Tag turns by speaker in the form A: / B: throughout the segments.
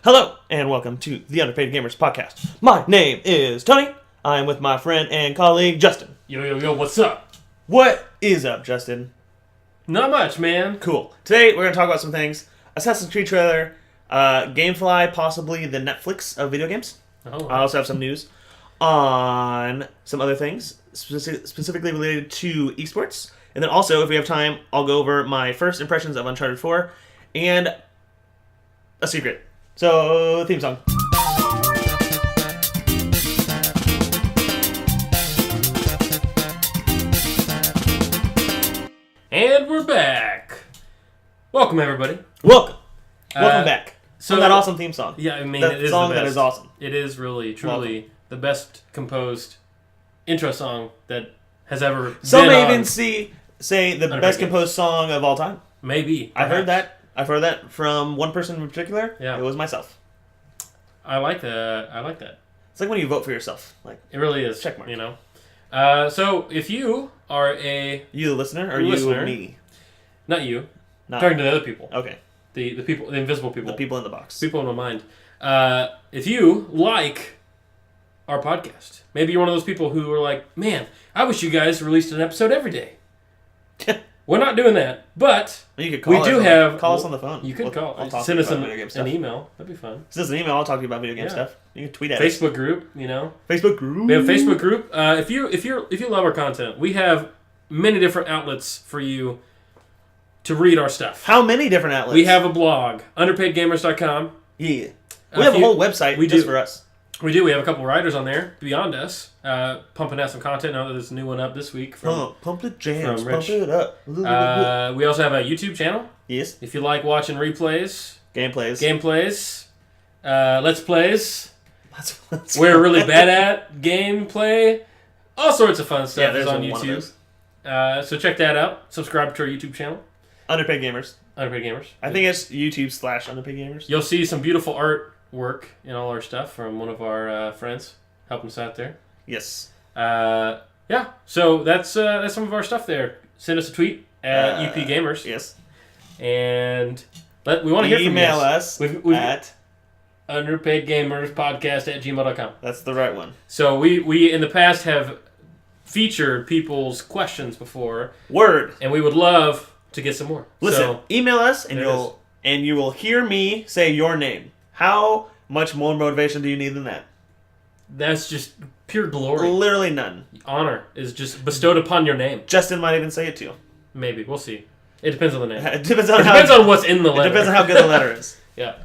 A: Hello, and welcome to the Underpaid Gamers Podcast. My name is Tony. I'm with my friend and colleague, Justin.
B: Yo, what's up?
A: What is up, Justin?
B: Not much, man.
A: Cool. Today, we're going to talk about some things. Assassin's Creed trailer, Gamefly, possibly the Netflix of video games.
B: Oh,
A: I also have some news on some other things, specifically related to esports. And then also, if we have time, I'll go over my first impressions of Uncharted 4 and a secret. So, theme song.
B: And we're back. Welcome, everybody.
A: Welcome back.
B: So
A: From that awesome theme song.
B: Yeah, I mean,
A: that
B: it is
A: song
B: the best.
A: that is awesome.
B: It is really, truly
A: Welcome.
B: the best composed intro song that has ever
A: Some
B: been
A: may
B: on.
A: even say the
B: Underpaid
A: best
B: Games.
A: composed song of all time.
B: Maybe.
A: I've heard
B: perhaps.
A: that. I've heard that from one person in particular.
B: Yeah.
A: It was myself.
B: I like that.
A: It's like when you vote for yourself. Like,
B: It really is.
A: Check mark.
B: You know. So if you are
A: you, the listener, or
B: Listener.
A: you, me?
B: not you,
A: Not
B: talking to the other people,
A: okay.
B: the people, the invisible people,
A: The people in the box.
B: people in my mind. If you like our podcast, maybe you're one of those people who are like, man, I wish you guys released an episode every day. We're not doing that, but
A: You could call
B: we
A: us
B: do
A: on-
B: have.
A: call us on the phone.
B: You could
A: I'll
B: call.
A: talk to
B: Send
A: you
B: us
A: about video game stuff.
B: an email. That'd be fun.
A: Send us an email. I'll talk to you about video game
B: Yeah.
A: stuff. You can tweet at us.
B: Facebook group, you know.
A: Facebook group.
B: We have a Facebook group. If you love our content, we have many different outlets for you to read our stuff.
A: How many different outlets?
B: We have a blog, underpaidgamerspodcast.com.
A: Yeah. We have a whole website just for us.
B: We do. We have a couple writers on there beyond us, pumping out some content. Now that there's a new one up this week.
A: Pump the jams.
B: from
A: Pump
B: Rich.
A: it up.
B: We also have a YouTube channel.
A: Yes.
B: If you like watching replays,
A: Gameplays.
B: let's plays,
A: That's
B: we're really bad at gameplay, all sorts of fun stuff
A: Yeah,
B: is
A: there's
B: on
A: one of
B: YouTube.
A: those.
B: So check that out. Subscribe to our YouTube channel,
A: Underpaid Gamers.
B: Underpaid Gamers.
A: I think it's YouTube/Underpaid Gamers.
B: You'll see some beautiful artwork in all our stuff from one of our friends helping us out there.
A: Yes.
B: Yeah, so that's some of our stuff there. Send us a tweet at UP Gamers,
A: Yes.
B: and we want to hear from you.
A: Email us
B: We've
A: at...
B: underpaidgamerspodcast@gmail.com.
A: That's the right one.
B: So we in the past have featured people's questions before,
A: Word.
B: and we would love to get some more.
A: Listen,
B: So,
A: email us and
B: there
A: you will hear me say your name. How much more motivation do you need than that?
B: that's just pure glory.
A: Literally none.
B: Honor is just bestowed upon your name.
A: Justin might even say it too.
B: Maybe. We'll see. It depends on the name.
A: It depends on
B: what's in the
A: It
B: letter.
A: depends on how good the letter is.
B: Yeah.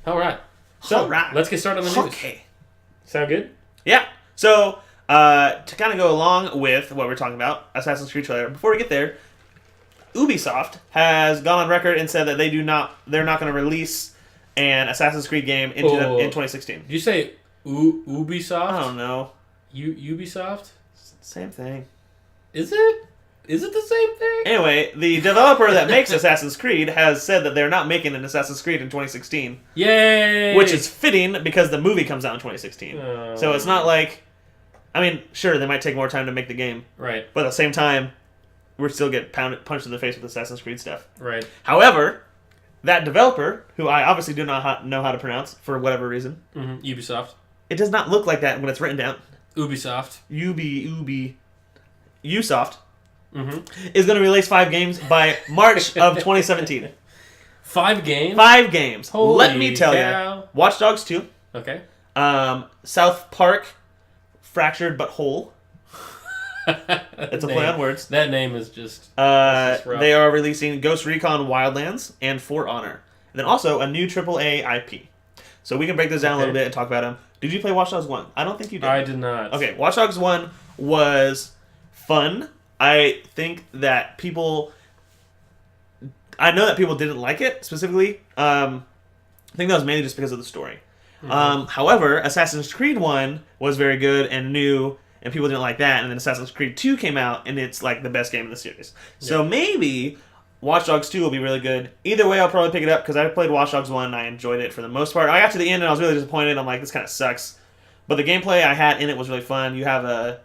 B: All right. So
A: Alright.
B: let's get started on the news.
A: Okay.
B: Sound good?
A: Yeah. So, to kind of go along with what we're talking about, Assassin's Creed trailer, before we get there, Ubisoft has gone on record and said that they're not going to release an Assassin's Creed game in 2016.
B: Did you say Ubisoft?
A: I don't know.
B: Ubisoft?
A: Same thing.
B: Is it? Is it the same thing?
A: Anyway, the developer that makes Assassin's Creed has said that they're not making an Assassin's Creed in 2016.
B: Yay!
A: Which is fitting because the movie comes out in 2016. So it's not like... I mean, sure, they might take more time to make the game.
B: Right.
A: But at the same time, we're still get punched in the face with Assassin's Creed stuff.
B: Right.
A: However, that developer, who I obviously do not know how to pronounce for whatever reason,
B: Mm-hmm. Ubisoft.
A: it does not look like that when it's written down.
B: Ubisoft.
A: Ubisoft
B: Mm-hmm.
A: is going to release 5 games by March of 2017.
B: 5 games?
A: 5 games.
B: Holy
A: Let me tell
B: cow.
A: you. Watch Dogs 2.
B: Okay.
A: South Park, Fractured But Whole. It's a play on words.
B: That name is just... that's just rough.
A: They are releasing Ghost Recon Wildlands and For Honor. And then also a new AAA IP. So we can break this down a little bit and talk about them. Did you play Watch Dogs 1? I don't think you did.
B: I did not.
A: Okay, Watch Dogs 1 was fun. I think that people... I know that people didn't like it, specifically. I think that was mainly just because of the story.
B: Mm-hmm.
A: However, Assassin's Creed 1 was very good and new, and people didn't like that. And then Assassin's Creed 2 came out, and it's like the best game in the series. Yeah. So maybe Watch Dogs 2 will be really good. Either way, I'll probably pick it up, because I played Watch Dogs 1, and I enjoyed it for the most part. I got to the end, and I was really disappointed. I'm like, this kind of sucks. But the gameplay I had in it was really fun. You have a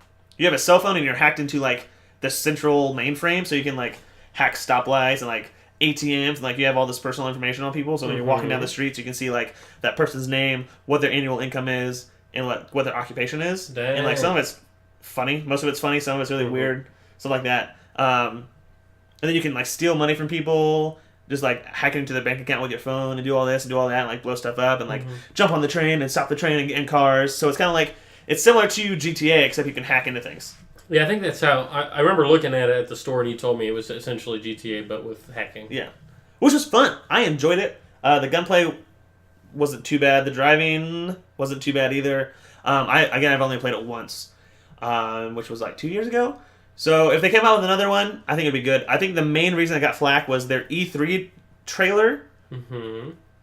A: cell phone, and you're hacked into, like, the central mainframe, so you can, like, hack stoplights and, like, ATMs, and like you have all this personal information on people. So when you're walking down the streets, you can see like that person's name, what their annual income is, and what their occupation is.
B: Dang.
A: And like some of it's funny, most of it's funny, some of it's really weird, stuff like that. And then you can like steal money from people, just like hack into their bank account with your phone and do all this and do all that, and like blow stuff up and like jump on the train and stop the train and get in cars. So it's kind of like it's similar to GTA, except you can hack into things.
B: Yeah, I think that's how... I remember looking at it at the store, and you told me it was essentially GTA, but with hacking.
A: Yeah. Which was fun. I enjoyed it. The gunplay wasn't too bad. The driving wasn't too bad either. I've only played it once, which was like 2 years ago. So if they came out with another one, I think it'd be good. I think the main reason I got flack was their E3 trailer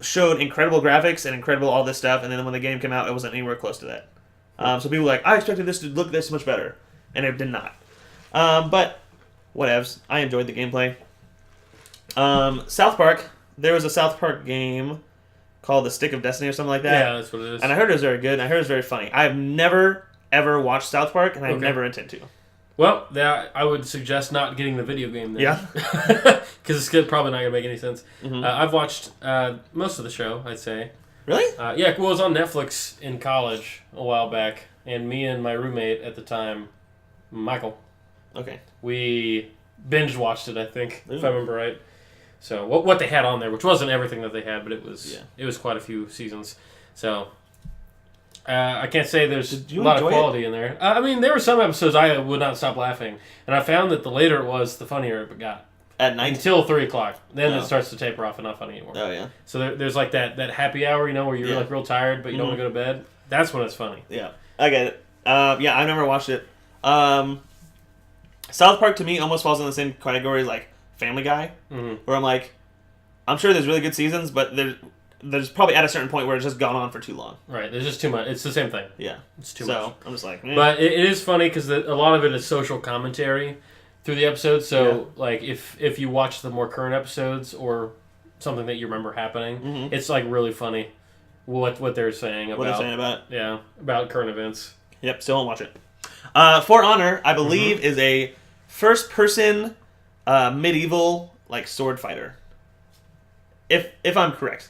A: showed incredible graphics and incredible all this stuff, and then when the game came out, it wasn't anywhere close to that. So people were like, I expected this to look this much better. And it did not. But, whatevs. I enjoyed the gameplay. South Park. There was a South Park game called The Stick of Destiny or something like that.
B: Yeah, that's what it is.
A: And I heard it was very good. And I heard it was very funny. I've never, ever watched South Park, and I never intend to.
B: Well, I would suggest not getting the video game then.
A: Yeah.
B: Because it's probably not going to make any sense. I've watched most of the show, I'd say.
A: Really?
B: Yeah, well, it was on Netflix in college a while back. And me and my roommate at the time... Michael.
A: Okay.
B: We binge watched it, I think, if I remember right. So what they had on there, which wasn't everything that they had, but it was quite a few seasons. So I can't say there's a lot of quality in there. I mean, there were some episodes I would not stop laughing, and I found that the later it was, the funnier it got.
A: At night?
B: Until 3 o'clock. Then it starts to taper off and not funny anymore.
A: Oh, yeah.
B: So there's like that happy hour, where you're like real tired, but you don't want to go to bed. That's when it's funny.
A: Yeah. I get it. Yeah, I've never watched it. South Park to me almost falls in the same category as like Family Guy, where I'm like, I'm sure there's really good seasons, but there's probably at a certain point where it's just gone on for too long.
B: Right, there's just too much. It's the same thing.
A: Yeah,
B: it's too much.
A: So I'm just like,
B: but it is funny because a lot of it is social commentary through the episodes. So like if you watch the more current episodes or something that you remember happening, it's like really funny what they're saying about about current events.
A: Yep, still won't watch it. For Honor, I believe, is a first-person medieval like sword fighter. If I'm correct.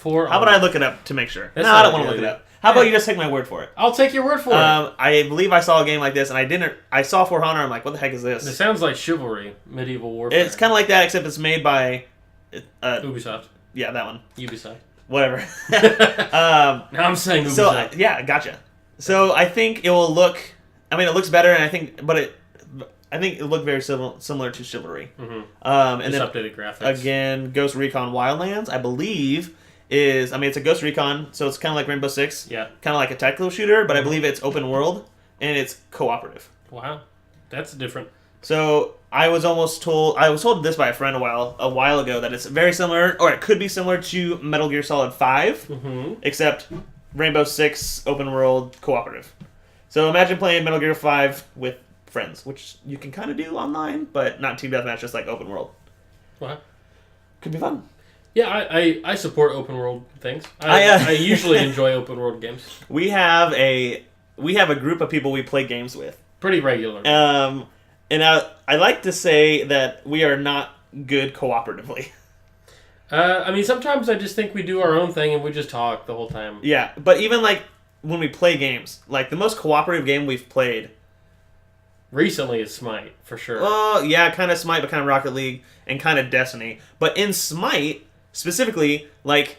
A: How about I look it up to make sure? No, I don't want to look it up. How about you just take my word for it?
B: I'll take your word for it.
A: I believe I saw a game like this, and I saw For Honor. I'm like, what the heck is this?
B: It sounds like Chivalry, medieval warfare.
A: It's kind of like that, except it's made by
B: Ubisoft.
A: Yeah, that one.
B: Ubisoft.
A: Whatever.
B: Now I'm saying Ubisoft.
A: So yeah, gotcha. So I think it will look. I mean, it looks better, and I think it looked very similar to Chivalry.
B: And
A: then
B: updated graphics.
A: Again, Ghost Recon Wildlands, I believe, it's a Ghost Recon, so it's kind of like Rainbow Six.
B: Yeah.
A: Kind of like a tactical shooter, but I believe it's open world, and it's cooperative.
B: Wow. That's different.
A: So I was told this by a friend a while ago that it's very similar, or it could be similar to Metal Gear Solid 5, except Rainbow Six open world cooperative. So imagine playing Metal Gear 5 with friends, which you can kind of do online, but not team deathmatch, just like open world.
B: Wow.
A: Could be fun.
B: Yeah, I support open world things. I usually enjoy open world games.
A: We have a group of people we play games with.
B: Pretty regularly.
A: And I like to say that we are not good cooperatively.
B: I mean, sometimes I just think we do our own thing and we just talk the whole time.
A: Yeah, but even like when we play games, like the most cooperative game we've played
B: recently is Smite, for sure.
A: Oh, yeah, kind of Smite, but kind of Rocket League and kind of Destiny. But in Smite, specifically, like,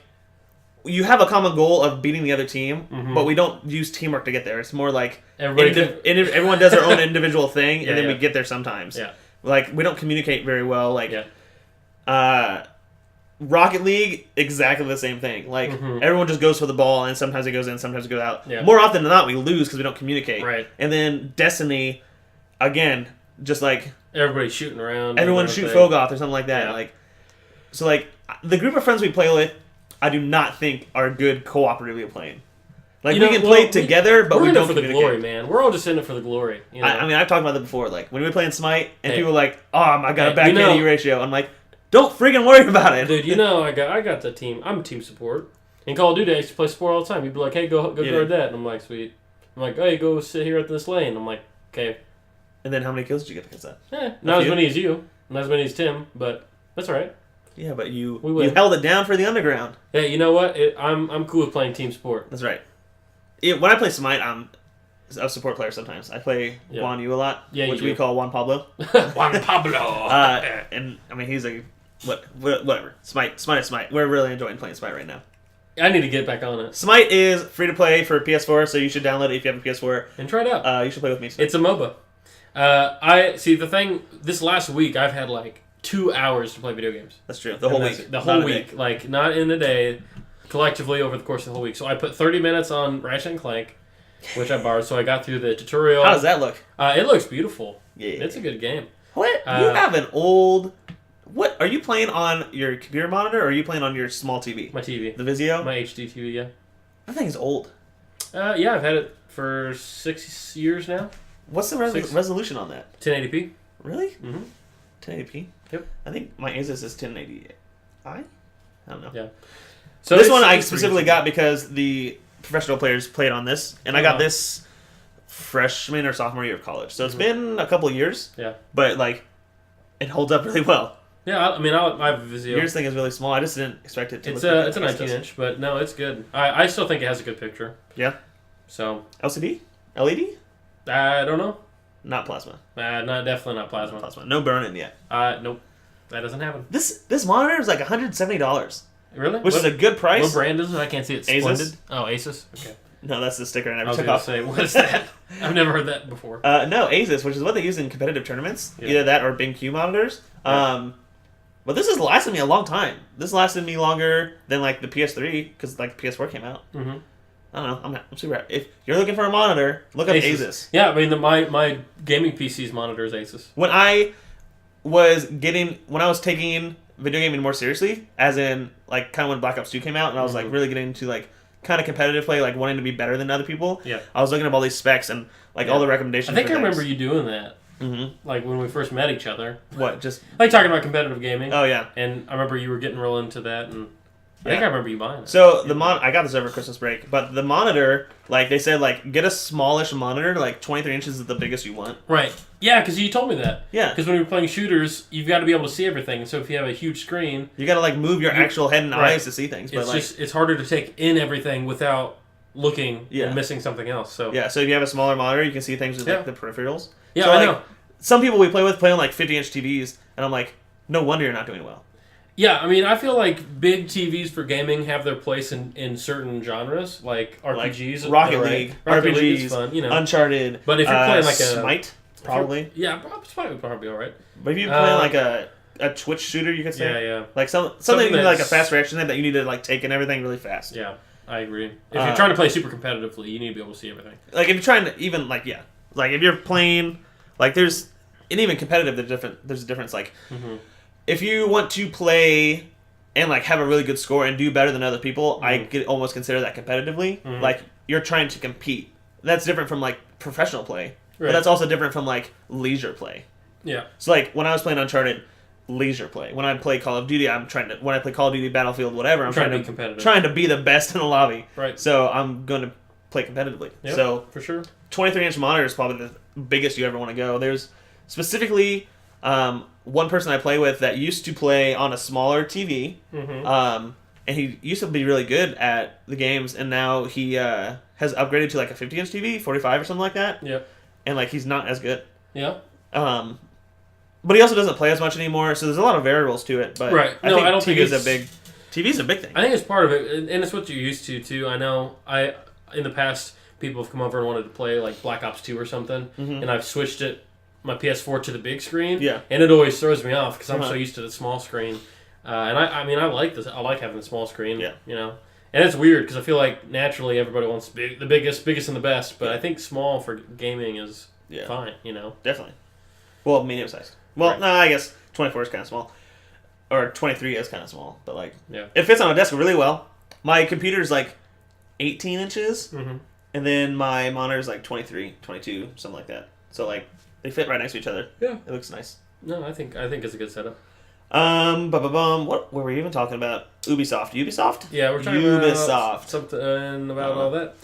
A: you have a common goal of beating the other team, but we don't use teamwork to get there. It's more like everyone does their own individual thing, and then we get there sometimes.
B: Yeah.
A: Like, we don't communicate very well. Like, Rocket League, exactly the same thing. Like, everyone just goes for the ball, and sometimes it goes in, sometimes it goes out.
B: Yeah.
A: More often than not, we lose because we don't communicate.
B: Right.
A: And then Destiny, again, just like...
B: everybody's shooting around.
A: Everyone shoot Fogoth or something like that.
B: Yeah.
A: Like, so, like, the group of friends we play with, I do not think are good cooperatively playing. Like, we can play together, but we don't
B: for the glory, man. We're all just in it for the glory. You know?
A: I mean, I've talked about that before. Like, when we play in Smite, and people are like, oh, I got a bad KD ratio. I'm like, don't freaking worry about it.
B: Dude, I got the team. I'm team support. In Call of Duty, I used to play support all the time. You'd be like, hey, go guard that. And I'm like, sweet. I'm like, hey, go sit here at this lane. I'm like, okay.
A: And then how many kills did you get against that?
B: Not as many as you. Not as many as Tim, but that's all right.
A: Yeah, but you
B: win.
A: held it down for the underground.
B: Yeah, you know what? I'm cool with playing team sport.
A: That's right. When I play Smite, I'm a support player sometimes. I play Juan Yu a lot, which we call Juan Pablo.
B: Juan Pablo.
A: And I mean, he's a whatever. Smite is Smite. We're really enjoying playing Smite right now.
B: I need to get back on it.
A: Smite is free to play for PS4, so you should download it if you have a PS4
B: and try it out.
A: You should play with me.
B: It's a MOBA. I see the thing. This last week, I've had like 2 hours to play video games.
A: That's true. The whole week.
B: The whole week, like not in a day, collectively over the course of the whole week. So I put 30 minutes on Ratchet and Clank, which I borrowed. So I got through the tutorial.
A: How does that look?
B: It looks beautiful.
A: Yeah,
B: it's a good game.
A: What? You have an old. What are you playing on your computer monitor, or are you playing on your small TV?
B: My TV.
A: The Vizio.
B: My HD TV. Yeah.
A: That thing's old.
B: Yeah, I've had it for 6 years now.
A: What's the resolution on that?
B: 1080p.
A: Really?
B: Mm-hmm.
A: 1080p.
B: Yep.
A: I think my Asus is 1080i. I don't know.
B: Yeah. So
A: this one I specifically got because the professional players played on this, and I got this freshman or sophomore year of college. So it's been a couple of years.
B: Yeah.
A: But like, it holds up really well.
B: Yeah, I mean, I have a Vizio.
A: Yours thing is really small. I just didn't expect it to.
B: It's a 19-inch, but no, it's good. I still think it has a good picture.
A: Yeah.
B: So.
A: LCD? LED?
B: I don't know.
A: Not plasma.
B: Definitely not plasma.
A: No burn-in yet.
B: Nope. That doesn't happen.
A: This monitor is like $170.
B: Really?
A: Which is a good price.
B: What brand is it? I can't see it. Splendid?
A: Asus.
B: Oh, Asus? Okay.
A: No, that's the sticker I never
B: took
A: took
B: off.
A: off.
B: Say, what is that? I've never heard that before.
A: No, Asus, which is what they use in competitive tournaments. Yeah. Either that or BenQ monitors. Yeah. But this has lasted me a long time. This lasted me longer than like the PS3 because like the PS4 came out.
B: Mm-hmm.
A: I don't know. I'm super happy. If you're looking for a monitor, look up Asus.
B: Yeah, I mean my gaming PC's monitor is Asus.
A: When I was taking video gaming more seriously, as in like kind of when Black Ops 2 came out, and I was like really getting into like kind of competitive play, like wanting to be better than other people.
B: Yeah.
A: I was looking up all these specs and like all the recommendations.
B: I think I remember you doing that.
A: Mm-hmm.
B: Like when we first met each other.
A: What? Just
B: like talking about competitive gaming.
A: Oh yeah.
B: And I remember you were getting real into that, and I think I remember you buying it.
A: So I got this over Christmas break, but the monitor, like they said, like get a smallish monitor, like 23 inches is the biggest you want.
B: Right. Yeah, because you told me that.
A: Yeah.
B: Because when you're playing shooters, you've got to be able to see everything. So if you have a huge screen,
A: you got to like move your actual head and eyes to see things. But
B: it's harder to take in everything without looking and missing something else. So
A: yeah. So if you have a smaller monitor, you can see things with like the peripherals.
B: Yeah,
A: so,
B: I
A: like,
B: know.
A: Some people we play with play on like 50-inch TVs, and I'm like, no wonder you're not doing well.
B: Yeah, I mean, I feel like big TVs for gaming have their place in certain genres, like RPGs.
A: Like Rocket League,
B: RPGs is fun,
A: Uncharted.
B: But if you're playing like a
A: Smite, probably.
B: Smite would probably be alright.
A: But if you're playing like a Twitch shooter, you could say.
B: Yeah.
A: Like something like a fast reaction that you need to like take in everything really fast.
B: Yeah, I agree. If you're trying to play super competitively, you need to be able to see everything.
A: Like if you're trying to even like if you're playing like there's even competitive there's a difference like if you want to play and like have a really good score and do better than other people, I could almost consider that competitively. Like you're trying to compete. That's different from like professional play, but that's also different from like leisure play.
B: Yeah.
A: So like when I was playing Uncharted, leisure play. When I play Call of Duty, when I play Call of Duty, Battlefield, whatever, I'm trying to be competitive, trying to be the best in the lobby.
B: Right.
A: So I'm going to play competitively.
B: Yep,
A: so
B: for sure,
A: 23-inch monitor is probably the biggest you ever want to go. There's specifically one person I play with that used to play on a smaller TV, and he used to be really good at the games, and now he has upgraded to like a 50-inch TV, 45 or something like that.
B: Yep.
A: And like he's not as good.
B: Yeah.
A: But he also doesn't play as much anymore, so there's a lot of variables to it. But
B: right. No, I don't think
A: TV's a big thing.
B: I think it's part of it, and it's what you're used to too. I know in the past people have come over and wanted to play like Black Ops 2 or something, and I've switched my PS4 to the big screen.
A: Yeah.
B: And it always throws me off because I'm so used to the small screen. And I mean I like this. I like having the small screen.
A: Yeah.
B: You know. And it's weird because I feel like naturally everybody wants the biggest and the best, but I think small for gaming is fine. You know.
A: Definitely. Well, medium sized. Well, no, I guess 24 is kind of small. Or 23 is kind of small. But, like, it fits on a desk really well. My computer's, like, 18 inches. And then my monitor's, like, 23, 22, something like that. So, like, they fit right next to each other.
B: Yeah.
A: It looks nice.
B: No, I think it's a good setup.
A: What were we even talking about? Ubisoft.
B: Yeah, we're talking about something about all that.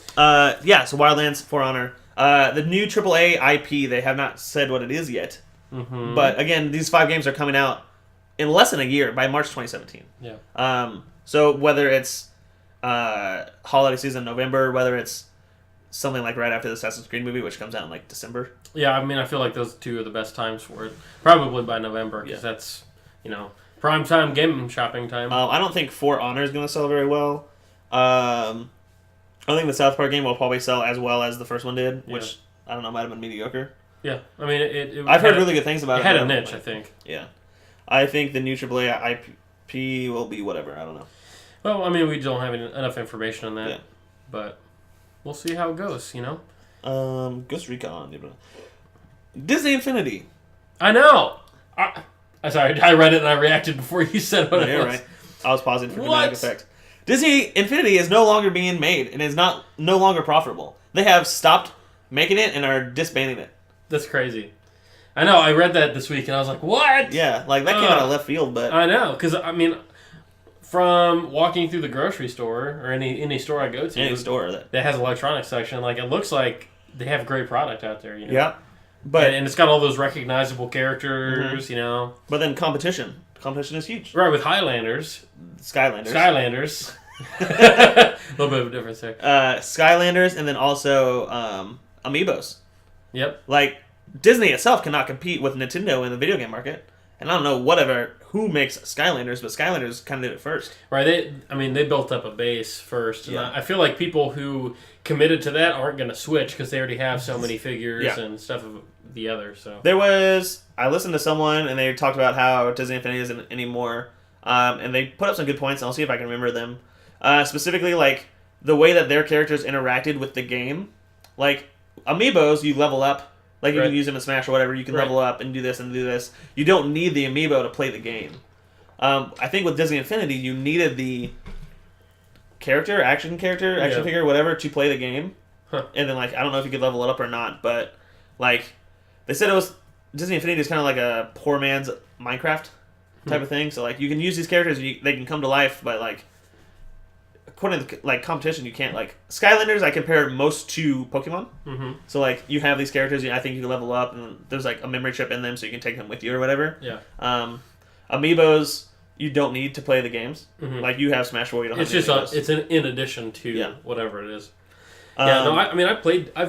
A: So Wildlands, For Honor. The new AAA IP, they have not said what it is yet. But again, these 5 games are coming out in less than a year, by March 2017.
B: Yeah.
A: So whether it's holiday season November, whether it's something like right after the Assassin's Creed movie, which comes out in like December.
B: Yeah, I mean, I feel like those two are the best times for it. Probably by November, because that's, prime time game shopping time.
A: I don't think For Honor is going to sell very well. I think the South Park game will probably sell as well as the first one did, which, I don't know, might have been mediocre.
B: Yeah, I mean,
A: I've heard really good things about it.
B: It had a niche, I think.
A: Yeah. I think the new AAA IP will be whatever, I don't know.
B: Well, I mean, we don't have enough information on that, but we'll see how it goes,
A: Ghost Recon. Disney Infinity.
B: I know. I'm sorry, I read it and I reacted before you said what it was.
A: Right. I was pausing for dramatic effect. Disney Infinity is no longer being made and is no longer profitable. They have stopped making it and are disbanding it.
B: That's crazy. I know. I read that this week and I was like, "What?"
A: Yeah, like that came out of left field, but
B: I know, because I mean, from walking through the grocery store or any store I go to,
A: any store
B: that has an electronics section, like it looks like they have great product out there.
A: Yeah, but
B: and it's got all those recognizable characters,
A: But then competition is huge.
B: Right, with Highlanders, Skylanders. A little bit of a difference there.
A: Skylanders, and then also Amiibos.
B: Yep.
A: Like Disney itself cannot compete with Nintendo in the video game market, and I don't know who makes Skylanders, but Skylanders kind of did it first.
B: Right. They built up a base first. And I feel like people who committed to that aren't going to switch because they already have so many figures and stuff of the other. So
A: I listened to someone and they talked about how Disney Infinity isn't anymore, and they put up some good points. And I'll see if I can remember them. Specifically, like the way that their characters interacted with the game, like Amiibos, you level up. Like, you can use them in Smash or whatever. You can level up and do this and do this. You don't need the Amiibo to play the game. I think with Disney Infinity, you needed the action figure, whatever, to play the game.
B: Huh.
A: And then, like, I don't know if you could level it up or not, but, like, they said Disney Infinity is kind of like a poor man's Minecraft type of thing. So, like, you can use these characters, they can come to life, but, like, according to like competition, you can't like Skylanders. I compare most to Pokemon.
B: Mm-hmm.
A: So like you have these characters, I think you can level up, and there's like a memory chip in them, so you can take them with you or whatever.
B: Yeah.
A: Amiibos, you don't need to play the games.
B: Mm-hmm.
A: Like you have Smash 4, you don't have
B: Amiibos. It's in addition to whatever it is. I've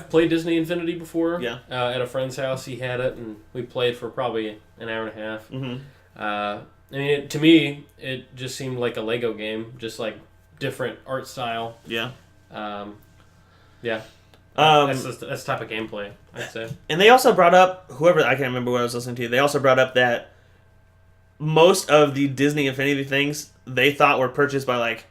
B: played Disney Infinity before.
A: Yeah.
B: At a friend's house, he had it, and we played for probably an hour and a half.
A: Mm-hmm.
B: To me, it just seemed like a Lego game, just like different art style.
A: Yeah.
B: That's the type of gameplay, I'd say.
A: And they also brought up, I can't remember what I was listening to, they also brought up that most of the Disney Infinity things they thought were purchased by like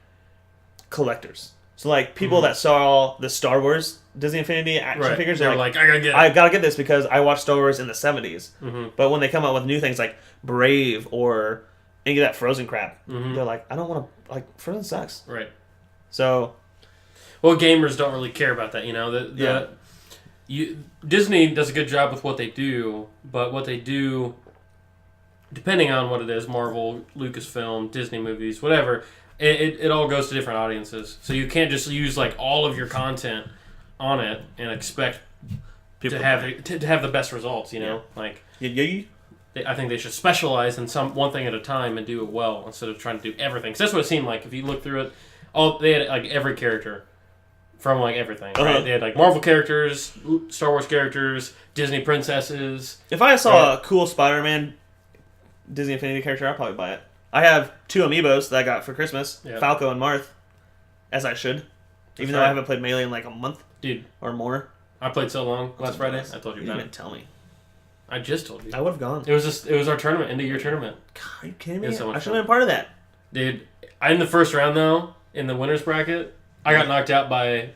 A: collectors. So like people that saw the Star Wars Disney Infinity action figures,
B: they're like, I
A: gotta get this because I watched Star Wars in the 70s.
B: Mm-hmm.
A: But when they come out with new things like Brave or any of that Frozen crap, they're like, I don't want to, like, Frozen sucks.
B: Right.
A: So,
B: well, gamers don't really care about that, Disney does a good job with what they do, but what they do, depending on what it is, Marvel, Lucasfilm, Disney movies, whatever, it all goes to different audiences. So you can't just use like all of your content on it and expect people to have the best results. Like I think they should specialize in one thing at a time and do it well instead of trying to do everything. Because that's what it seemed like if you look through it. They had like every character from like everything. Right? They had like Marvel characters, Star Wars characters, Disney princesses.
A: If I saw a cool Spider-Man Disney Infinity character, I'd probably buy it. I have 2 Amiibos that I got for Christmas, Falco and Marth, as I should. Even though I haven't played Melee in like a month, or more.
B: I played so long last Friday. I told you
A: about it.
B: You
A: didn't tell me.
B: I just told you.
A: I would have gone.
B: It was our tournament, end of year tournament.
A: God, are you kidding me?
B: So
A: I should have been part of that.
B: Dude, in the first round though, in the winners bracket, I got knocked out by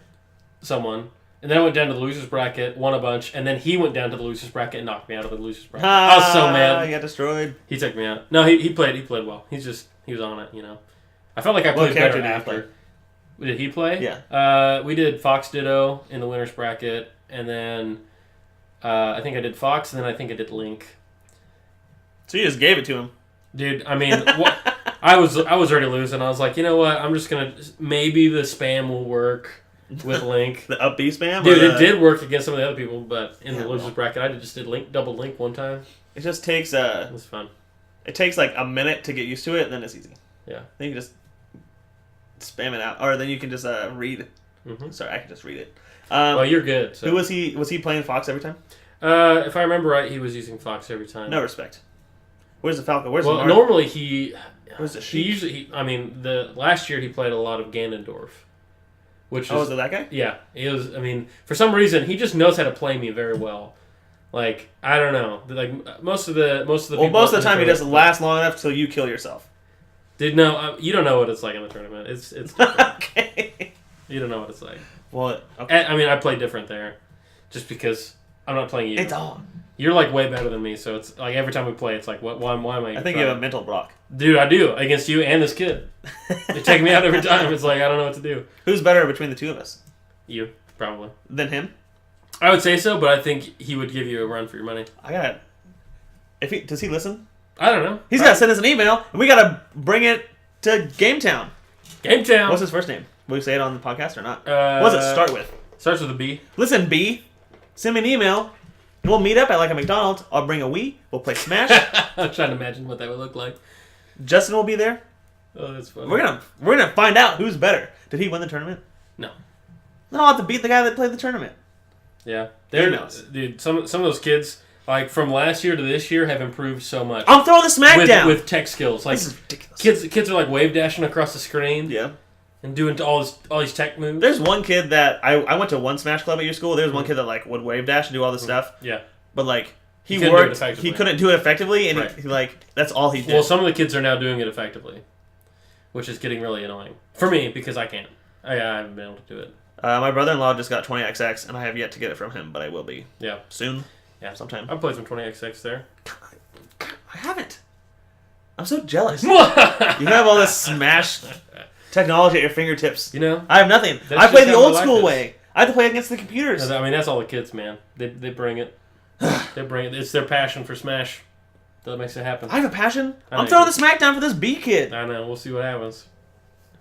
B: someone. And then I went down to the losers bracket, won a bunch, and then he went down to the losers bracket and knocked me out of the losers bracket. I was so mad.
A: He got destroyed.
B: He took me out. No, he played well. He was on it, I felt like I played better after. Did he play?
A: Yeah.
B: We did Fox Ditto in the winners bracket, and then I think I did Fox, and then I think I did Link.
A: So you just gave it to him.
B: Dude, I mean, I was already losing. I was like, you know what? I'm just gonna maybe the spam will work with Link.
A: The up B spam?
B: Dude, it did work against some of the other people, but in the losers bracket, I just did double Link one time.
A: It just takes
B: It was fun.
A: It takes like a minute to get used to it, and then it's easy.
B: Yeah.
A: Then you can just spam it out, or then you can just read.
B: Mm-hmm.
A: Sorry, I can just read it.
B: Well, you're good. So.
A: Who was he? Was he playing Fox every time?
B: If I remember right, he was using Fox every time.
A: No respect. Where's the Falcon? Where's the
B: normally he.
A: Where's the
B: He usually. The last year he played a lot of Ganondorf. Which
A: was it that guy?
B: Yeah, he was. I mean, for some reason, he just knows how to play me very well. Like, I don't know. Like most of the
A: Well, most of the time he doesn't last long enough till you kill yourself.
B: Dude, no, you don't know what it's like in the tournament. It's
A: Okay.
B: You don't know what it's like.
A: Well, okay.
B: I mean, I play different there, just because I'm not playing you.
A: It's on.
B: You're like way better than me, so it's like every time we play, it's like, why am I?
A: I think you have a mental block.
B: Dude, I do against you and this kid. They take me out every time. It's like I don't know what to do.
A: Who's better between the two of us?
B: You probably
A: than him.
B: I would say so, but I think he would give you a run for your money.
A: Does he listen?
B: I don't know.
A: He's got to send us an email, and we got to bring it to Gametown.
B: Gametown.
A: What's his first name? Will we say it on the podcast or not? What does it start with?
B: Starts with a B.
A: Listen, B. Send me an email. And we'll meet up at like a McDonald's. I'll bring a Wii. We'll play Smash.
B: I'm trying to imagine what that would look like.
A: Justin will be there.
B: Oh, that's funny.
A: We're gonna find out who's better. Did he win the tournament?
B: No.
A: No, I'll have to beat the guy that played the tournament.
B: Yeah, dude. Some of those kids, like from last year to this year, have improved so much.
A: I'm throwing the smackdown
B: with tech skills. Like
A: this is ridiculous.
B: Kids are like wave dashing across the screen.
A: Yeah.
B: And doing all these tech moves.
A: There's one kid that I went to one Smash Club at your school. There's one kid that like would wave dash and do all this stuff.
B: Yeah.
A: But like he couldn't do it effectively, and
B: right.
A: he like that's all he did.
B: Well, some of the kids are now doing it effectively, which is getting really annoying for me because I can't. I haven't been able to do it.
A: My brother-in-law just got 20XX, and I have yet to get it from him, but I will be.
B: Yeah.
A: Soon.
B: Yeah.
A: Sometime.
B: I've played some 20XX there.
A: I haven't. I'm so jealous. You have all this Smash technology at your fingertips.
B: You know?
A: I have nothing. I play the old school way. I have to play against the computers.
B: I mean, that's all the kids, man. They bring it. They bring it. It's their passion for Smash that makes it happen.
A: I have a passion. I'm throwing the smackdown for this B kid.
B: I know. We'll see what happens.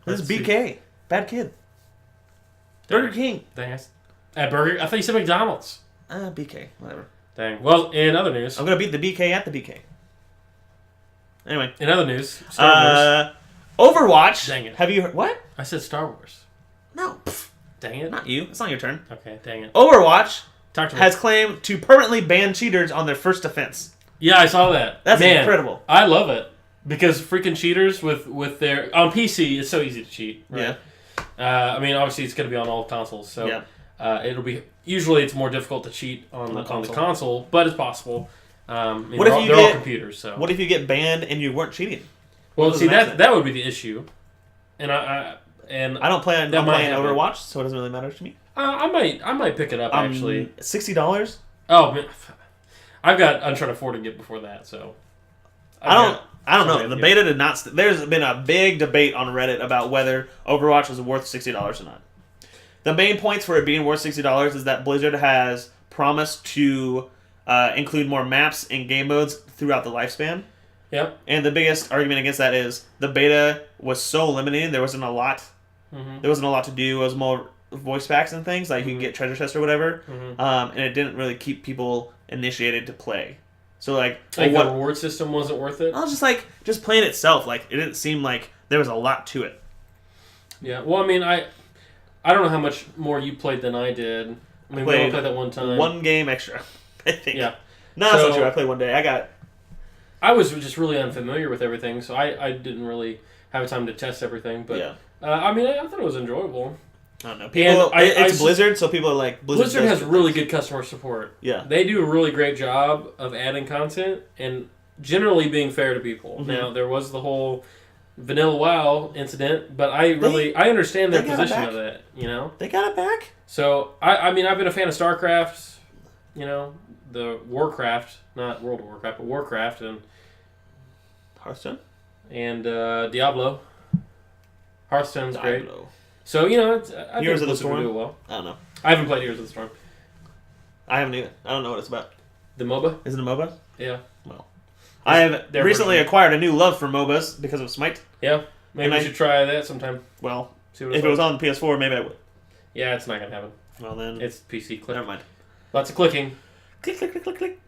A: This is BK. Bad kid. Burger King.
B: Dang. At Burger? I thought you said McDonald's.
A: BK. Whatever.
B: Dang. Well, in other news.
A: I'm going to beat the BK at the BK. Anyway.
B: In other news. Star
A: Wars. Overwatch.
B: Dang it.
A: Have you heard? What?
B: I said Star Wars.
A: No.
B: Dang it.
A: Not you. It's not your turn.
B: Okay, dang it.
A: Overwatch
B: Talk to me.
A: has claimed to permanently ban cheaters on their first offense.
B: Yeah, I saw that.
A: That's incredible.
B: I love it. Because freaking cheaters with their... On PC, it's so easy to cheat. Right?
A: Yeah.
B: I mean, obviously, it's going to be on all consoles. So
A: yeah.
B: It'll be... Usually, it's more difficult to cheat on the console, but it's possible.
A: What if
B: they're all computers, so...
A: What if you get banned and you weren't cheating?
B: Well, see, that would be the issue. And I
A: don't play on Overwatch, so it doesn't really matter to me.
B: I might pick it up, actually.
A: $60?
B: Oh, man. I've got Uncharted 4 to get before that, so...
A: I don't know. The beta did not... There's been a big debate on Reddit about whether Overwatch was worth $60 or not. The main points for it being worth $60 is that Blizzard has promised to include more maps and game modes throughout the lifespan.
B: Yep.
A: And the biggest argument against that is the beta was so limited. There wasn't a lot. Mm-hmm. There wasn't a lot to do. It was more voice packs and things. Like you can get treasure chests or whatever. Mm-hmm. And it didn't really keep people initiated to play. So the reward
B: system wasn't worth it?
A: I was just playing itself. Like it didn't seem like there was a lot to it.
B: Yeah. Well, I mean, I don't know how much more you played than I did. I mean, we only played that one time.
A: One game extra, I think.
B: Yeah.
A: No, that's not true. I played one day.
B: I was just really unfamiliar with everything, so I didn't really have time to test everything. But
A: yeah.
B: I mean, I thought it was enjoyable.
A: I don't know. It's Blizzard, so people are like...
B: Blizzard has really good customer support.
A: Yeah.
B: They do a really great job of adding content and generally being fair to people. Mm-hmm. Now, there was the whole Vanilla WoW incident, but I understand their position of that, you know?
A: They got it back?
B: So, I mean, I've been a fan of StarCraft, you know, the Warcraft, not World of Warcraft, but Warcraft and...
A: Hearthstone?
B: And Diablo. Hearthstone's great. So, you know, I
A: Heroes
B: think
A: of the Storm?
B: do it well.
A: I don't know.
B: I haven't played Heroes of the Storm.
A: I haven't either. I don't know what it's about.
B: The MOBA?
A: Is it a MOBA?
B: Yeah.
A: Well, I have recently acquired a new love for MOBAs because of Smite.
B: Yeah. Maybe we should try that sometime.
A: Well, if it was on the PS4, maybe I would.
B: Yeah, it's not going to happen.
A: Well, then...
B: It's PC click.
A: Never mind.
B: Lots of clicking.
A: Click, click, click, click, click.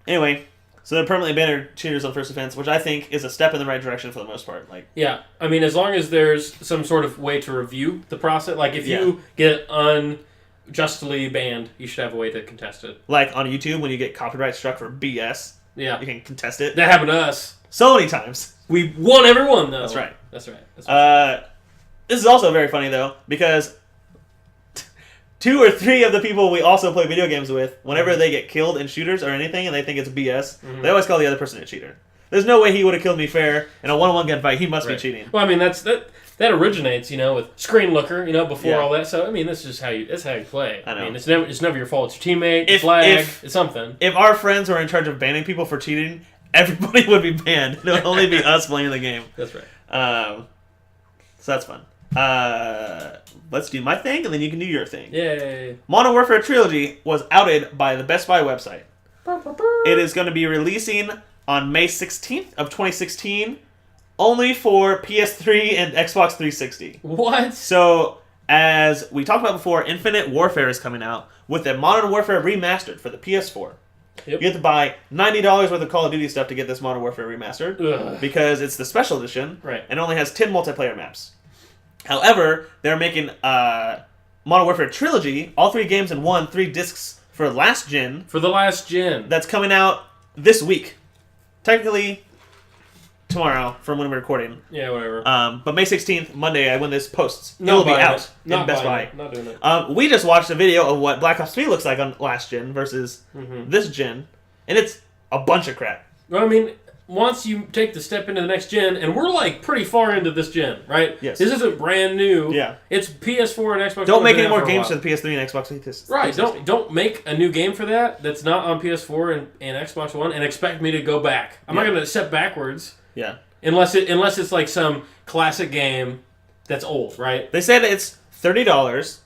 A: Anyway, So they're permanently banning cheaters on first offense, which I think is a step in the right direction for the most part. Like,
B: yeah, I mean, as long as there's some sort of way to review the process, like if you get unjustly banned, you should have a way to contest it.
A: Like on YouTube, when you get copyright struck for BS, you can contest it.
B: That happened to us
A: So many times.
B: We won every one, though.
A: That's right.
B: That's right.
A: This is also very funny, though, because 2 or 3 of the people we also play video games with, whenever they get killed in shooters or anything and they think it's BS, they always call the other person a cheater. There's no way he would have killed me fair in a 1-on-1 gunfight. He must be cheating.
B: Well, I mean, that originates, with Screen Looker, before all that. So, I mean, that's just how you play.
A: I know.
B: I mean, it's never your fault. It's your teammate, it's flag, it's something.
A: If our friends were in charge of banning people for cheating, everybody would be banned. It would only be us playing the game.
B: That's right.
A: So that's fun. Let's do my thing, and then you can do your thing.
B: Yay.
A: Modern Warfare Trilogy was outed by the Best Buy website. It is going to be releasing on May 16th of 2016, only for PS3 and Xbox 360.
B: What?
A: So, as we talked about before, Infinite Warfare is coming out with a Modern Warfare Remastered for the PS4.
B: Yep.
A: You have to buy $90 worth of Call of Duty stuff to get this Modern Warfare Remastered because it's the special edition and only has 10 multiplayer maps. However, they're making Modern Warfare Trilogy, all 3 games in one, 3 discs for last gen.
B: For the last gen.
A: That's coming out this week. Technically, tomorrow from when we're recording.
B: Yeah, whatever.
A: But May 16th, Monday, when this posts, it'll be out in Best Buy.
B: Not doing it.
A: We just watched a video of what Black Ops 3 looks like on last gen versus this gen, and it's a bunch of crap.
B: Well, I mean, once you take the step into the next gen, and we're pretty far into this gen, right?
A: Yes.
B: This isn't brand new.
A: Yeah.
B: It's PS4 and Xbox.
A: Don't make any more games for the PS3 and Xbox 360.
B: Right. Don't make a new game for that's not on PS4 and Xbox One and expect me to go back. I'm not going to step backwards.
A: Yeah.
B: Unless it's like some classic game that's old, right?
A: They said it's $30,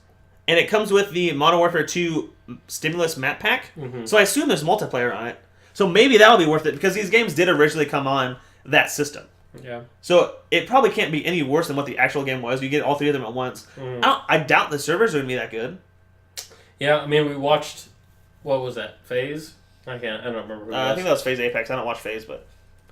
A: and it comes with the Modern Warfare 2 Stimulus map pack. So I assume there's multiplayer on it. So maybe that'll be worth it, because these games did originally come on that system.
B: Yeah. So
A: it probably can't be any worse than what the actual game was. You get all 3 of them at once. I doubt the servers are going to be that good.
B: Yeah, I mean, we watched, what was that, FaZe? I don't remember who it was.
A: I think that was FaZe Apex. I don't watch FaZe, but...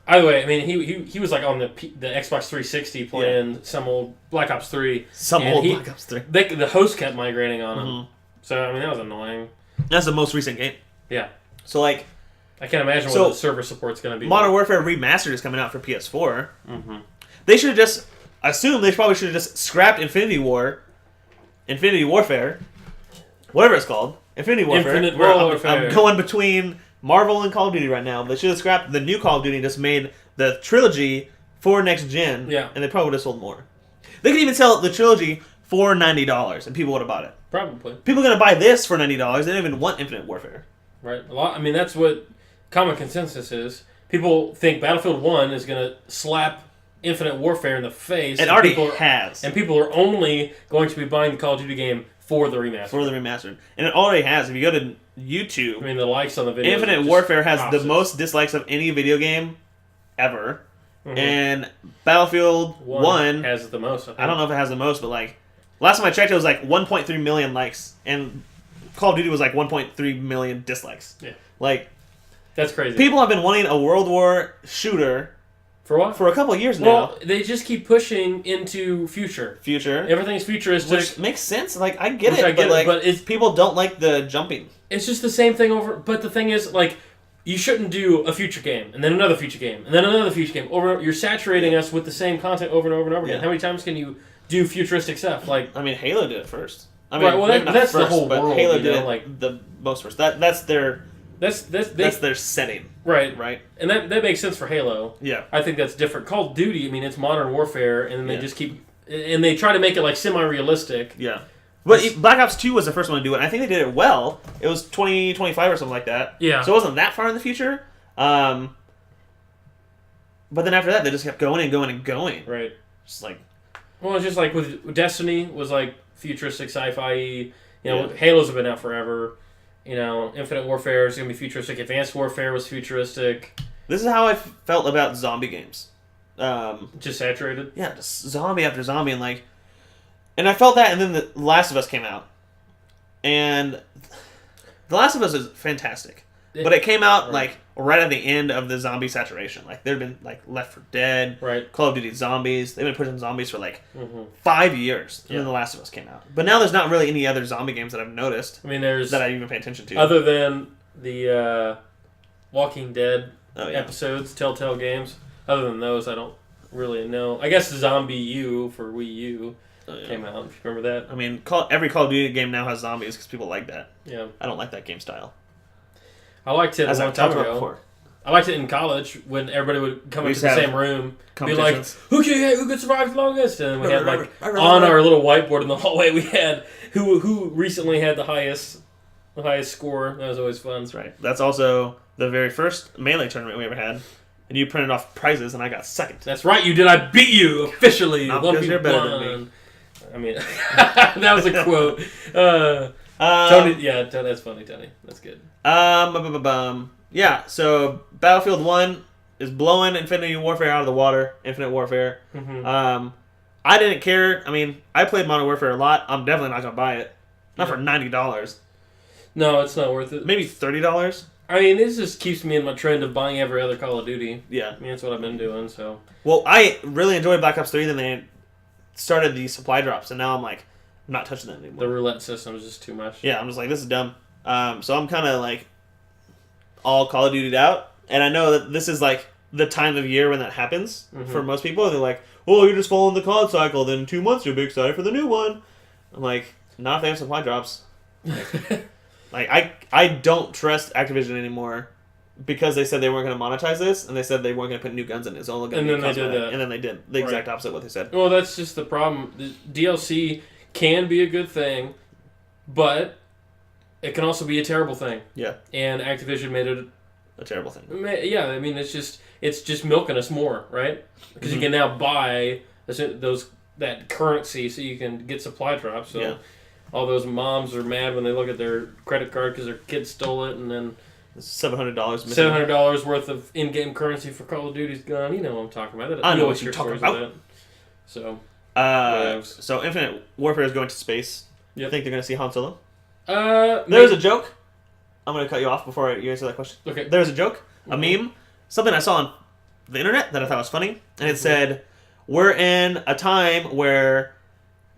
B: Either way, I mean, he was on the Xbox 360 playing some old Black Ops 3.
A: Black Ops 3.
B: The host kept migrating on him. So, I mean, that was annoying.
A: That's the most recent game.
B: Yeah.
A: So,
B: I can't imagine what the server support's going to be.
A: Modern Warfare Remastered is coming out for PS4. They should have just... They probably should have just scrapped Infinity Warfare, whatever it's called. Infinity Warfare.
B: Infinite Warfare.
A: I'm going between Marvel and Call of Duty right now. They should have scrapped the new Call of Duty and just made the trilogy for next gen.
B: Yeah.
A: And they probably would have sold more. They could even sell the trilogy for $90 and people would have bought it.
B: Probably. People
A: are going to buy this for $90. They don't even want Infinite Warfare.
B: Right. I mean, that's what common consensus is. People think Battlefield 1 is going to slap Infinite Warfare in the face.
A: It already has.
B: And people are only going to be buying the Call of Duty game for the remastered. And it already has. If you go to YouTube... I mean, the likes on the video...
A: Infinite Warfare has the most dislikes of any video game ever. And Battlefield 1
B: has the most.
A: I don't know if it has the most, but last time I checked, it was 1.3 million likes. And Call of Duty was 1.3 million dislikes.
B: Yeah. That's crazy.
A: People have been wanting a World War shooter...
B: For what?
A: For a couple of years now.
B: Well, they just keep pushing into future. Everything's futuristic.
A: Which makes sense. I get it. But people don't like the jumping.
B: It's just the same thing over... But the thing is, you shouldn't do a future game, and then another future game, and then another future game. You're saturating us with the same content over and over and over again. How many times can you do futuristic stuff?
A: I mean, Halo did it first. I
B: mean, that's first, the whole world.
A: Halo did it the most first. That's their setting.
B: Right. And that makes sense for Halo.
A: Yeah.
B: I think that's different. Call of Duty, I mean, it's Modern Warfare, and then they just keep... And they try to make it, semi-realistic.
A: Yeah. But Black Ops 2 was the first one to do it, and I think they did it well. It was 2025 or something like that.
B: Yeah.
A: So it wasn't that far in the future. But then after that, they just kept going and going and going.
B: Right.
A: Just
B: Well, it's just with Destiny was futuristic sci-fi. Halos have been out forever. Infinite Warfare is going to be futuristic. Advanced Warfare was futuristic.
A: This is how I felt about zombie games.
B: Just saturated?
A: Yeah, just zombie after zombie. And I felt that, and then The Last of Us came out. And The Last of Us is fantastic. But it came out like right at the end of the zombie saturation. Like there'd been like Left 4 Dead, Call of Duty Zombies. They've been pushing zombies for like 5 years. And then The Last of Us came out. But now there's not really any other zombie games that I've noticed.
B: I mean, there's
A: that I even pay attention to.
B: Other than the Walking Dead episodes, Telltale Games. Other than those, I don't really know. I guess Zombie U for Wii U came out. If you remember that.
A: I mean, every Call of Duty game now has zombies because people like that.
B: Yeah.
A: I don't like that game style.
B: I liked it a long time ago. Before. I liked it in college when everybody would come into the same room, be like, "Who could survive the longest?" And we had like on our little whiteboard in the hallway, we had who recently had the highest score. That was always fun.
A: That's right. That's also the very first Melee tournament we ever had, and you printed off prizes, and I got second.
B: That's right, you did. I beat you officially.
A: Not because you're better than me.
B: I mean, that was a quote. Tony, yeah, that's funny, Tony. That's good.
A: Yeah, so Battlefield 1 is blowing Infinity Warfare out of the water. Infinite Warfare.
B: Mm-hmm.
A: I didn't care. I mean, I played Modern Warfare a lot. I'm definitely not going to buy it. Not for $90.
B: No, it's not worth it.
A: Maybe $30.
B: I mean, this just keeps me in my trend of buying every other Call of Duty.
A: Yeah.
B: I mean, that's what I've been doing, so.
A: Well, I really enjoyed Black Ops 3, then they started the supply drops, and now I'm like, I'm not touching that anymore.
B: The roulette system is just too much.
A: Yeah, I'm just like, this is dumb. So I'm kind of like all Call of Duty'd out, and I know that this is like the time of year when that happens for most people. They're like, oh, you're just following the COD cycle, then in 2 months you'll be excited for the new one. I'm like, not if they have supply drops. Like I don't trust Activision anymore because they said they weren't going to monetize this, and they said they weren't going to put new guns in it. It's only going to be cosmetic. And then they did the exact opposite of what they said.
B: Well, that's just the problem. The DLC can be a good thing, but it can also be a terrible thing.
A: Yeah.
B: And Activision made it
A: a terrible thing.
B: Yeah, I mean, it's just milking us more, right? Because you can now buy that currency so you can get supply drops. So all those moms are mad when they look at their credit card because their kid stole it, and then
A: $700 missing.
B: $700 worth of in-game currency for Call of Duty's gone. You know what I'm talking about.
A: I know what you're talking about.
B: So,
A: so Infinite Warfare is going to space.
B: Yep.
A: I think they're going to see Han Solo.
B: There's
A: a joke. I'm going to cut you off before you answer that question.
B: Okay.
A: There's a joke, a meme, something I saw on the internet that I thought was funny, and it said, "We're in a time where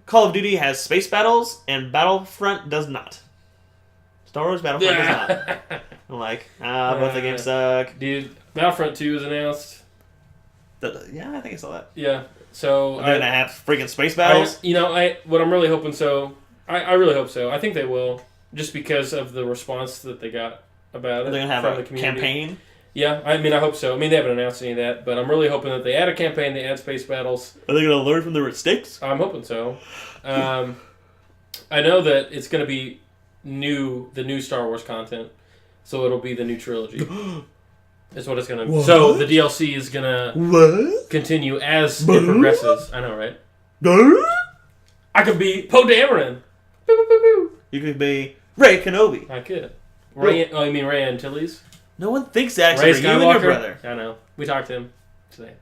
A: Call of Duty has space battles and Battlefront does not. Star Wars Battlefront does not." I'm like, both the games suck.
B: Dude, Battlefront 2 was announced.
A: Yeah, I think I saw that.
B: Yeah, so
A: they're gonna have freaking space battles.
B: What I'm really hoping so. I really hope so. I think they will, just because of the response that they got about it.
A: They're gonna have
B: from
A: a
B: the community.
A: campaign.
B: Yeah, I mean, I hope so. I mean, they haven't announced any of that, but I'm really hoping that they add a campaign, they add space battles.
A: Are they gonna learn from their mistakes?
B: I'm hoping so. I know that it's gonna be the new Star Wars content, so it'll be the new trilogy. Is what it's gonna be. So the DLC is gonna continue as it progresses. I know, right? I could be Poe Dameron.
A: You could be Rey Kenobi.
B: I could. Ray, you mean Ray Antilles?
A: No one thinks that
B: Ray
A: except for
B: Skywalker?
A: you and your brother.
B: I know. We talked to him today.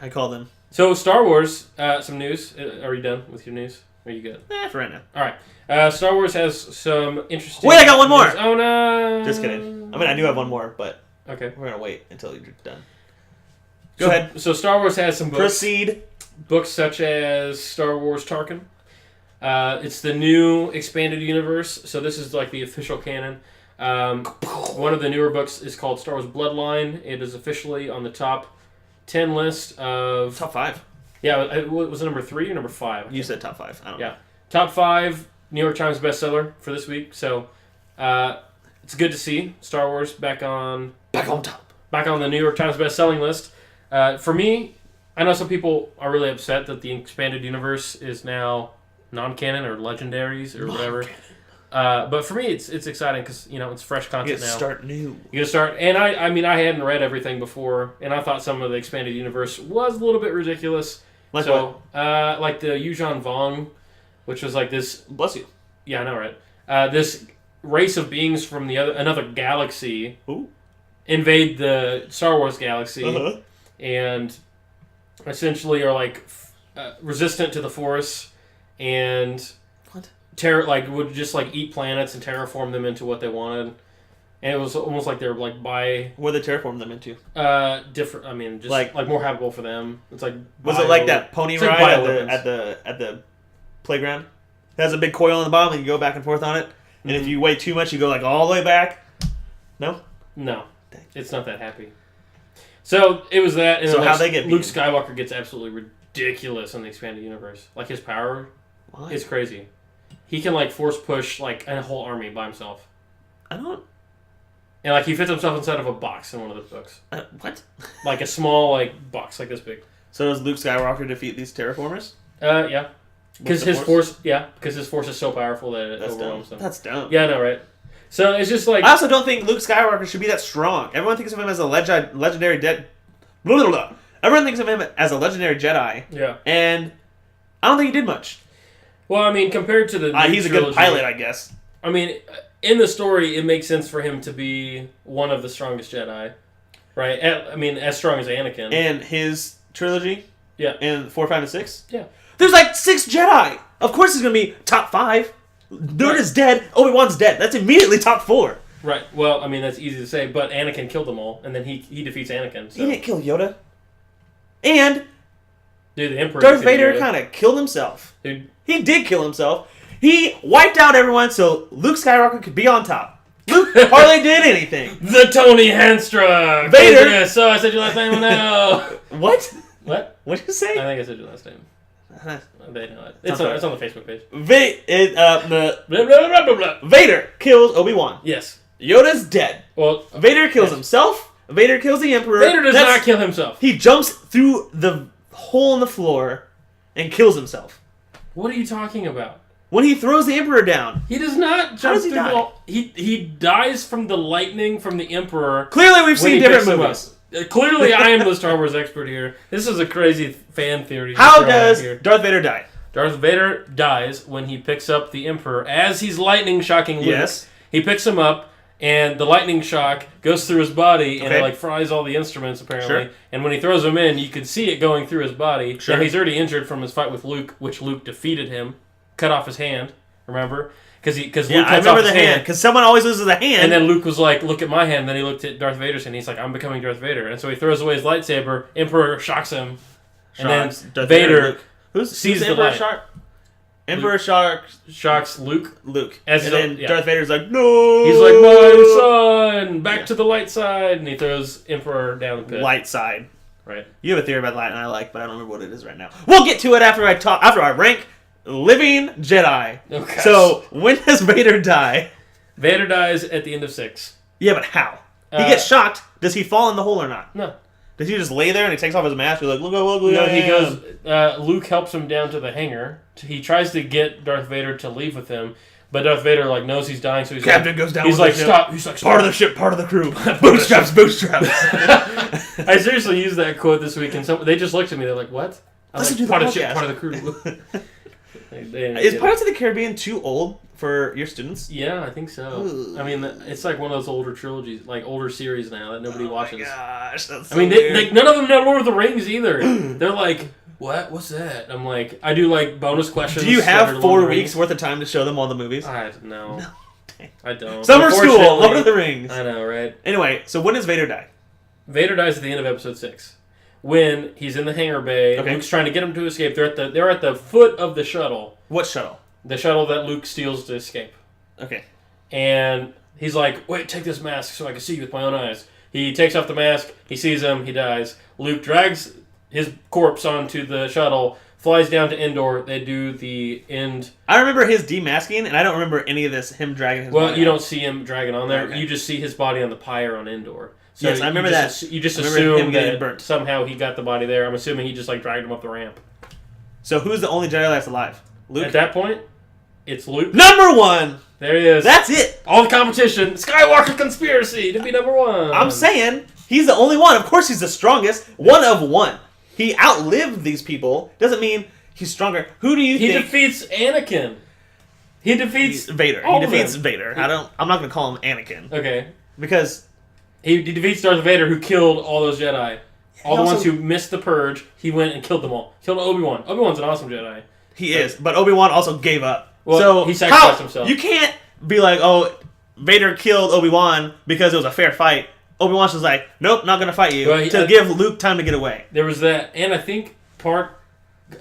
A: I called him.
B: So Star Wars, some news. Are you done with your news? Are you good?
A: For right now.
B: All right. Star Wars has some interesting...
A: Wait, I got one more!
B: News. Oh, no!
A: Just kidding. I mean, I do have one more, but
B: okay,
A: we're going to wait until you're done. Go ahead.
B: So Star Wars has some books.
A: Proceed.
B: Books such as Star Wars Tarkin. It's the new expanded universe, so this is like the official canon. One of the newer books is called Star Wars Bloodline. It is officially on the top 10 list of...
A: Top 5.
B: Yeah, was it number 3 or number 5?
A: You said top 5. I don't know.
B: Yeah. Top 5 New York Times bestseller for this week. So it's good to see Star Wars back on
A: top.
B: Back on the New York Times best-selling list. For me, I know some people are really upset that the expanded universe is now non-canon or legendaries or whatever. But for me, it's exciting because it's fresh content now.
A: You get to start new.
B: You get to start, and I mean I hadn't read everything before, and I thought some of the expanded universe was a little bit ridiculous.
A: Like what?
B: Like the Yuuzhan Vong, which was like this.
A: Bless you.
B: Yeah, I know, right? This race of beings from another galaxy invade the Star Wars galaxy, and essentially are like resistant to the Force, and would just like eat planets and terraform them into what they wanted. And it was almost like they were like by...
A: What did they terraform them into?
B: Different. I mean, just like more habitable for them. It's like
A: was it like that pony ride at the playground? It has a big coil on the bottom, and you go back and forth on it. And if you wait too much, you go like all the way back. No,
B: dang. It's not that happy. So it was that. And
A: so how they get
B: Luke Skywalker gets absolutely ridiculous in the expanded universe. Like his power is crazy. He can like force push like a whole army by himself.
A: I don't.
B: And like he fits himself inside of a box in one of those books.
A: What?
B: Like a small like box like this big.
A: So does Luke Skywalker defeat these terraformers?
B: Yeah. Because his force is so powerful that it overwhelms them.
A: That's dumb.
B: Yeah, I know, right? So it's just like
A: I also don't think Luke Skywalker should be that strong. Everyone thinks of him as a legendary Everyone thinks of him as a legendary Jedi.
B: Yeah.
A: And I don't think he did much.
B: Well, I mean, compared to the
A: he's a good pilot, I guess.
B: I mean, in the story, it makes sense for him to be one of the strongest Jedi, right? I mean, as strong as Anakin.
A: And his trilogy?
B: Yeah.
A: And 4, 5, and 6?
B: Yeah.
A: There's like 6 Jedi! Of course he's going to be top 5. Yoda's dead. Obi-Wan's dead. That's immediately top 4.
B: Right. Well, I mean, that's easy to say, but Anakin killed them all, and then he defeats Anakin. So.
A: He didn't kill Yoda. And
B: dude, the Emperor
A: Darth Vader kind of killed himself.
B: Dude.
A: He did kill himself. He wiped out everyone so Luke Skywalker could be on top. Luke hardly did anything.
B: The Tony Hanstruck!
A: Vader!
B: So I said your last name now.
A: What?
B: What?
A: What did you say?
B: I think I said your last name. They know it. It's on the Facebook page.
A: Vader kills Obi-Wan.
B: Yes.
A: Yoda's dead.
B: Well,
A: Vader kills himself. Vader kills the Emperor.
B: Vader does not kill himself.
A: He jumps through the hole in the floor and kills himself.
B: What are you talking about?
A: When he throws the Emperor down.
B: He does not jump
A: does he
B: through
A: die?
B: the hole. He dies from the lightning from the Emperor.
A: Clearly we've seen different movies.
B: Clearly I am the Star Wars expert here. This is a crazy fan theory.
A: How does Darth Vader die?
B: Darth Vader dies when he picks up the Emperor as he's lightning shocking Luke.
A: Yes.
B: He picks him up, and the lightning shock goes through his body, and it like fries all the instruments, apparently.
A: Sure.
B: And when he throws him in, you can see it going through his body.
A: Sure.
B: Now, he's already injured from his fight with Luke, which Luke defeated him, cut off his hand, remember? Because Luke cuts
A: I remember
B: off his
A: the hand. Because someone always loses a hand.
B: And then Luke was like, look at my hand. Then he looked at Darth Vader's hand. He's like, I'm becoming Darth Vader. And so he throws away his lightsaber. Emperor shocks him. And then
A: Darth
B: Vader
A: sees the Emperor
B: light.
A: Shark? Emperor
B: shocks Luke.
A: And then Darth Vader's like, no!
B: He's like, my son! Back to the light side. And he throws Emperor down the pit.
A: Light side.
B: Right.
A: You have a theory about light, and I like, but I don't remember what it is right now. We'll get to it after I rank Living Jedi.
B: Oh, gosh.
A: So, when does Vader die?
B: Vader dies at the end of 6.
A: Yeah, but how? He gets shocked. Does he fall in the hole or not?
B: No.
A: Does he just lay there and he takes off his mask? He's like, look how ugly I am.
B: He goes, Luke helps him down to the hangar. He tries to get Darth Vader to leave with him, but Darth Vader knows he's dying, so
A: Captain goes down
B: he's
A: with
B: like, stop. He's like, stop.
A: Part of the ship, part of the crew. Bootstraps.
B: I seriously used that quote this week, and they just looked at me. They're like, what? I was like, part of the ship, part of the crew.
A: Is Pirates of the Caribbean too old for your students?
B: Yeah, I think so. Ooh. I mean, it's like one of those older trilogies, like older series now that nobody watches.
A: Oh my gosh, that's so
B: I mean,
A: weird.
B: none of them know Lord of the Rings either. They're like, what? What's that? I'm like, I do like bonus questions.
A: Do you have 4 weeks worth of time to show them all the movies?
B: No. I don't.
A: Summer school, Lord of the Rings.
B: I know, right?
A: Anyway, so when does Vader die?
B: Vader dies at the end of episode 6. When he's in the hangar bay, Luke's trying to get him to escape. They're at the foot of the shuttle.
A: What shuttle?
B: The shuttle that Luke steals to escape.
A: Okay.
B: And he's like, wait, take this mask so I can see you with my own eyes. He takes off the mask. He sees him. He dies. Luke drags his corpse onto the shuttle, flies down to Endor. They do the end.
A: I remember his demasking, and I don't remember any of this, him dragging his body.
B: Well, you don't see him dragging on there. Okay. You just see his body on the pyre on Endor. So
A: yes, I remember that.
B: You just assume that somehow he got the body there. I'm assuming he just dragged him up the ramp.
A: So who's the only Jedi that's alive? Luke?
B: At that point, it's Luke.
A: Number 1!
B: There he is.
A: That's it!
B: All the competition. Skywalker conspiracy to be number 1.
A: I'm saying, he's the only one. Of course he's the strongest. 1 of 1. He outlived these people. Doesn't mean he's stronger. Who do you think...
B: He defeats Anakin. He defeats...
A: Vader. He defeats Vader. I'm not going to call him Anakin.
B: Okay.
A: Because...
B: He defeats Darth Vader, who killed all those Jedi. All the ones who missed the purge, he went and killed them all. Killed Obi-Wan. Obi-Wan's an awesome Jedi.
A: He is, but Obi-Wan also gave up.
B: Well,
A: so
B: he sacrificed himself.
A: You can't be like, oh, Vader killed Obi-Wan because it was a fair fight, Obi-Wan's just like, nope, not gonna fight you, to give Luke time to get away.
B: There was that, and I think part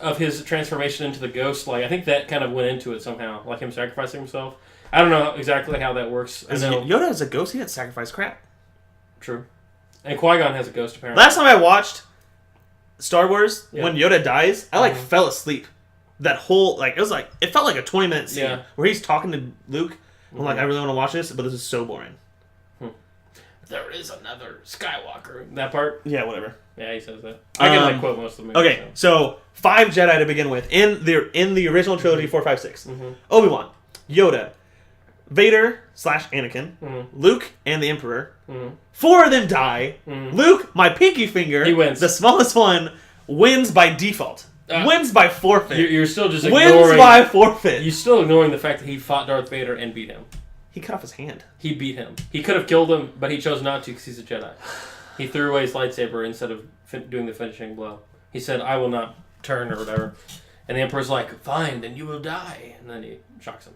B: of his transformation into the Ghost, like I think that kind of went into it somehow, like him sacrificing himself. I don't know exactly how that works.
A: Yoda has a ghost. He didn't sacrifice crap.
B: True. And Qui-Gon has a ghost apparently.
A: Last time I watched Star Wars, when Yoda dies, I fell asleep. That whole it felt like a 20-minute scene where he's talking to Luke. I'm like, I really want to watch this, but this is so boring.
B: There is another Skywalker. That part?
A: Yeah, whatever.
B: Yeah, he says that. I can quote most of the movie.
A: Okay, so 5 Jedi to begin with in the original trilogy, 4, 5, 6. Obi-Wan, Yoda, Vader / Anakin, Luke, and the Emperor. 4 of them die. Luke, my pinky finger,
B: he wins.
A: The smallest one, wins by default. Wins by forfeit.
B: You're still just ignoring...
A: Wins by forfeit.
B: You're still ignoring the fact that he fought Darth Vader and beat him.
A: He cut off his hand.
B: He beat him. He could have killed him, but he chose not to because he's a Jedi. He threw away his lightsaber instead of doing the finishing blow. He said, I will not turn or whatever. And the Emperor's like, fine, then you will die. And then he shocks him.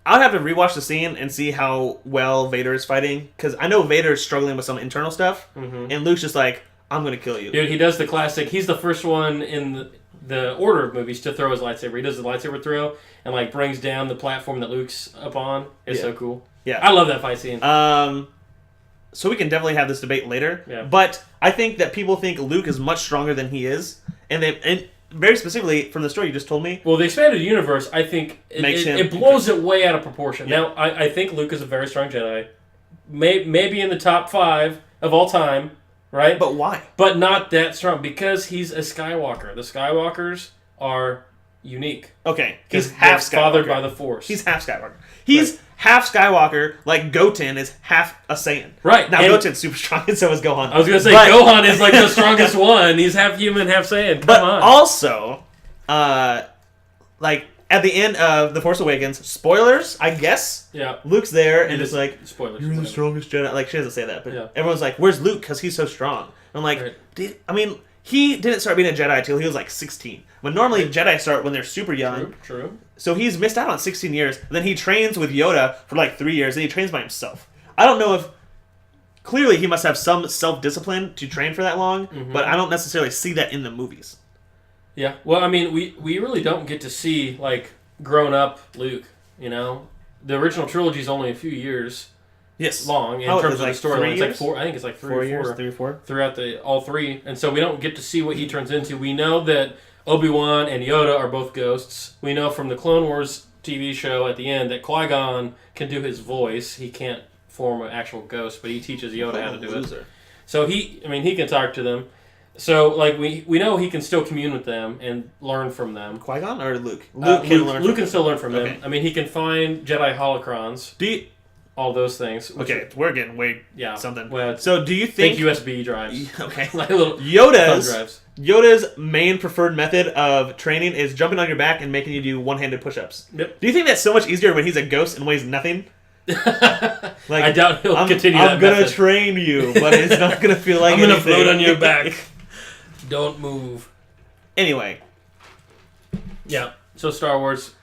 A: I'll have to rewatch the scene and see how well Vader is fighting. Because I know Vader is struggling with some internal stuff. And Luke's just like, I'm going to kill you.
B: Dude, he does the classic. He's the first one in the order of movies to throw his lightsaber. He does the lightsaber throw and brings down the platform that Luke's up on. It's so cool. Yeah. I love that fight scene.
A: So we can definitely have this debate later.
B: Yeah.
A: But I think that people think Luke is much stronger than he is. And very specifically, from the story you just told me.
B: Well, the expanded universe, I think, it blows it way out of proportion. Yeah. Now, I think Luke is a very strong Jedi. Maybe in the top 5 of all time, right?
A: But why?
B: But not that strong, because he's a Skywalker. The Skywalkers are unique.
A: Okay, he's half Skywalker.
B: Fathered by the Force.
A: He's half Skywalker. He's half Skywalker, like Goten is half a Saiyan.
B: Right.
A: Now, Goten's super strong, and so is Gohan.
B: I was going to say, Gohan is the strongest one. He's half human, half Saiyan. Come on.
A: Also, at the end of The Force Awakens, spoilers, I guess.
B: Yeah.
A: Luke's there, and it's like,
B: spoilers.
A: You're the strongest Jedi. Like, she doesn't say that, but everyone's like, where's Luke? Because he's so strong. I'm like, he didn't start being a Jedi until he was 16. When normally Jedi start when they're super young.
B: True.
A: So he's missed out on 16 years. Then he trains with Yoda for 3 years, and he trains by himself. I don't know if... Clearly, he must have some self-discipline to train for that long, but I don't necessarily see that in the movies.
B: Yeah. Well, we really don't get to see, grown-up Luke, you know? The original trilogy is only a few years long in terms of the storyline. It's 4. I think it's 3 or 4.
A: 4 years, 3 or 4.
B: Throughout all 3. And so we don't get to see what he turns into. We know that Obi-Wan and Yoda are both ghosts. We know from the Clone Wars TV show at the end that Qui-Gon can do his voice. He can't form an actual ghost, but he teaches Yoda how to do it. So he can talk to them. So we know he can still commune with them and learn from them.
A: Qui-Gon or Luke?
B: Luke can still learn from them. He can find Jedi holocrons. All those things.
A: Okay, we're getting way something.
B: Well,
A: so do you think
B: USB drives?
A: Okay.
B: Little
A: Yoda's main preferred method of training is jumping on your back and making you do one-handed push-ups.
B: Yep.
A: Do you think that's so much easier when he's a ghost and weighs nothing?
B: I doubt he'll continue that
A: I'm gonna train you, but it's not gonna feel like
B: I'm gonna float on your back. Don't move.
A: Anyway.
B: Yeah. So Star Wars.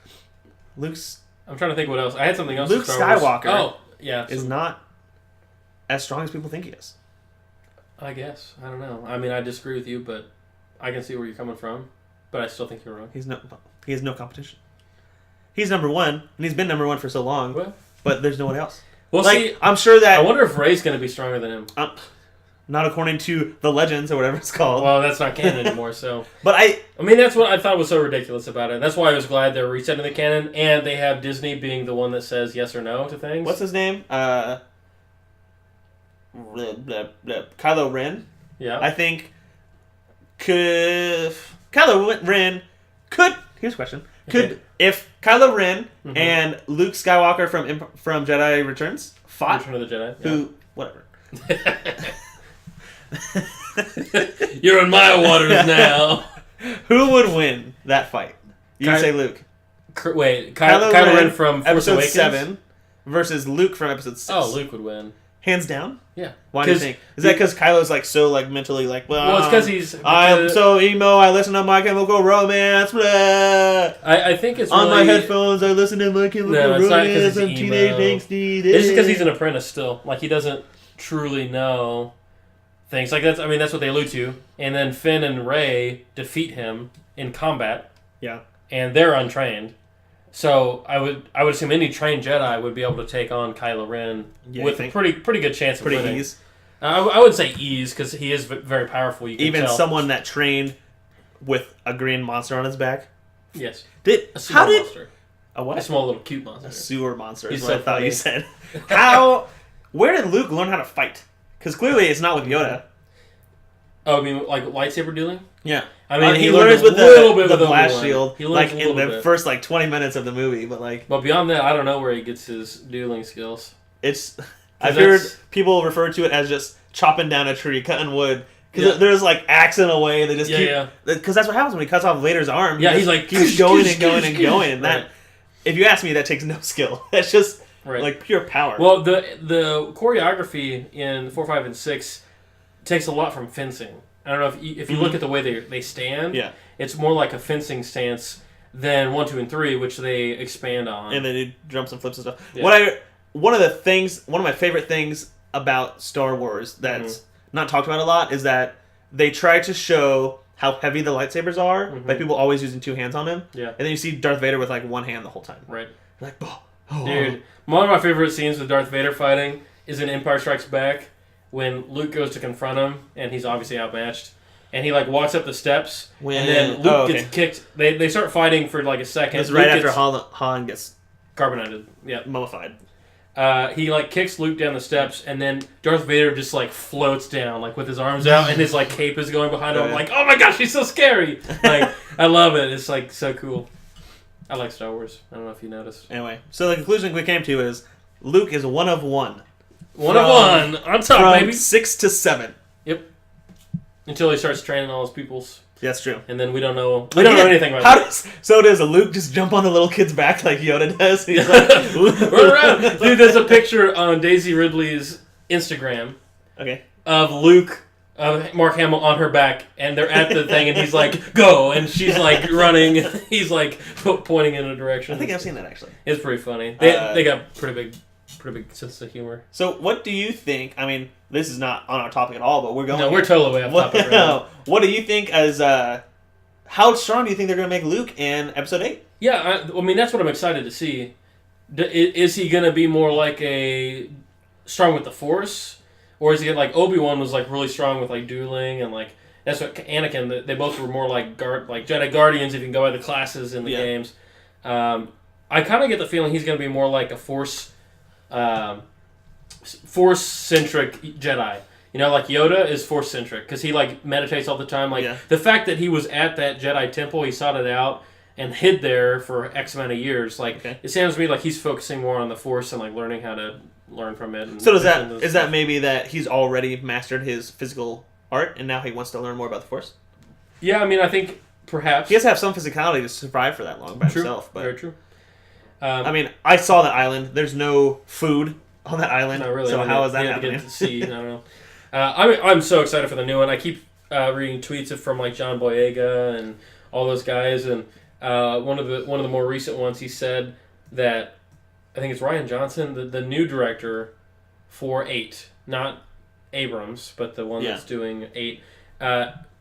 B: I'm trying to think what else. I had something else.
A: Luke Skywalker.
B: Oh, yeah.
A: Is not as strong as people think he is.
B: I guess. I don't know. I disagree with you, but I can see where you're coming from. But I still think you're wrong.
A: He has no competition. He's number 1, and he's been number 1 for so long. But there's no one else.
B: Well, see,
A: I'm sure that...
B: I wonder if Rey's going to be stronger than him.
A: Not according to the Legends or whatever it's called.
B: Well, that's not canon anymore, so...
A: But
B: that's what I thought was so ridiculous about it. That's why I was glad they're resetting the canon, and they have Disney being the one that says yes or no to things.
A: What's his name? Kylo Ren?
B: Yeah.
A: I think... Kylo Ren could... Here's a question. If Kylo Ren and Luke Skywalker from Jedi Returns fought...
B: Return of the Jedi.
A: Whatever.
B: You're in my waters now.
A: Who would win that fight? You say Luke.
B: Wait, Kylo Ren from Force
A: Episode
B: Awakens?
A: 7 versus Luke from Episode 6.
B: Oh, Luke would win.
A: Hands down?
B: Yeah.
A: Why do you think? Is that because Kylo's like so like mentally like,
B: well, it's because he's...
A: I'm so emo, I listen to My Chemical Romance, blah.
B: I think it's
A: on
B: really...
A: my headphones, I listen to My Chemical Romance and Teenage Angsty.
B: It's just because he's an apprentice still. Like, he doesn't truly know things. Like, that's what they allude to. And then Finn and Rey defeat him in combat.
A: Yeah. And
B: they're untrained. So I would assume any trained Jedi would be able to take on Kylo Ren with a pretty good chance of winning.
A: Ease.
B: I would say ease because he is very powerful. You can
A: even
B: tell.
A: Someone that trained with a green monster on his back.
B: Yes.
A: A small monster. A what?
B: A small little cute monster.
A: A sewer monster. Is
B: He's
A: what
B: so
A: I thought
B: funny.
A: you said. Where did Luke learn how to fight? Because clearly it's not with Yoda.
B: Oh, I mean, like lightsaber dueling?
A: Yeah.
B: I mean,
A: he learns with the blast shield,
B: he
A: like in the first like 20 minutes of the movie,
B: but beyond that, I don't know where he gets his dueling skills.
A: I've heard people refer to it as just chopping down a tree, cutting wood, because there's like axe in a way. They just because that's what happens when he cuts off Vader's arm.
B: Yeah, he's like
A: keeps going and going and going, and that, if you ask me, that takes no skill. That's just like pure power.
B: Well, the choreography in 4, 5, and 6 takes a lot from fencing. I don't know if you look at the way they stand.
A: Yeah,
B: it's more like a fencing stance than 1, 2, and 3, which they expand on.
A: And then he jumps and flips and stuff. Yeah. One of my favorite things about Star Wars that's not talked about a lot is that they try to show how heavy the lightsabers are by people always using 2 hands on them. Yeah, and then you see Darth Vader with like 1 hand the whole time.
B: Right.
A: You're like,
B: dude, one of my favorite scenes with Darth Vader fighting is in Empire Strikes Back. When Luke goes to confront him, and he's obviously outmatched, and he like walks up the steps, and then Luke gets kicked. They start fighting for like a second.
A: It's right after Han gets
B: carbonated,
A: mummified.
B: He like kicks Luke down the steps, and then Darth Vader just like floats down, like with his arms out, and his like cape is going behind him. I'm like, oh my gosh, he's so scary! Like, I love it. It's like so cool. I like Star Wars. I don't know if you noticed.
A: Anyway, so the conclusion we came to is Luke is 1 of 1.
B: 1 of 1 on top, baby.
A: 6 to 7.
B: Yep. Until he starts training all his pupils.
A: That's true.
B: And then we don't know. We don't know anything about it.
A: So does Luke just jump on the little kid's back like Yoda does? He's like,
B: run around. Dude, there's a picture on Daisy Ridley's Instagram.
A: Okay.
B: Of Luke, Mark Hamill on her back, and they're at the thing, and he's like, "Go!" and she's like running. And he's like pointing in a direction.
A: I think I've seen that actually.
B: It's pretty funny. They got pretty big sense of humor.
A: So what do you think? I mean, this is not on our topic at all, but we're going...
B: No, we're totally way off topic right now.
A: What do you think as... how strong do you think they're going to make Luke in Episode 8?
B: Yeah, I mean, that's what I'm excited to see. Is he going to be more like strong with the Force? Or is he like Obi-Wan was like really strong with like dueling and like... That's what Anakin, they both were more like Jedi Guardians if you can go by the classes in the games. I kind of get the feeling he's going to be more like a Force-centric Jedi. You know, like Yoda is Force-centric because he like meditates all the time. Like the fact that he was at that Jedi temple, he sought it out and hid there for X amount of years. Like it sounds to me like he's focusing more on the Force and like learning how to learn from it. And
A: so is that maybe that he's already mastered his physical art and now he wants to learn more about the Force?
B: Yeah, I mean, I think perhaps
A: he has to have some physicality to survive for that long by himself. But
B: very true.
A: I mean, I saw that island. There's no food on that island.
B: Not really.
A: So how is that happening?
B: To get to see, I don't know. I'm so excited for the new one. I keep reading tweets from like John Boyega and all those guys, and one of the more recent ones, he said that I think it's Rian Johnson, the new director for 8, not Abrams, but the one that's doing 8.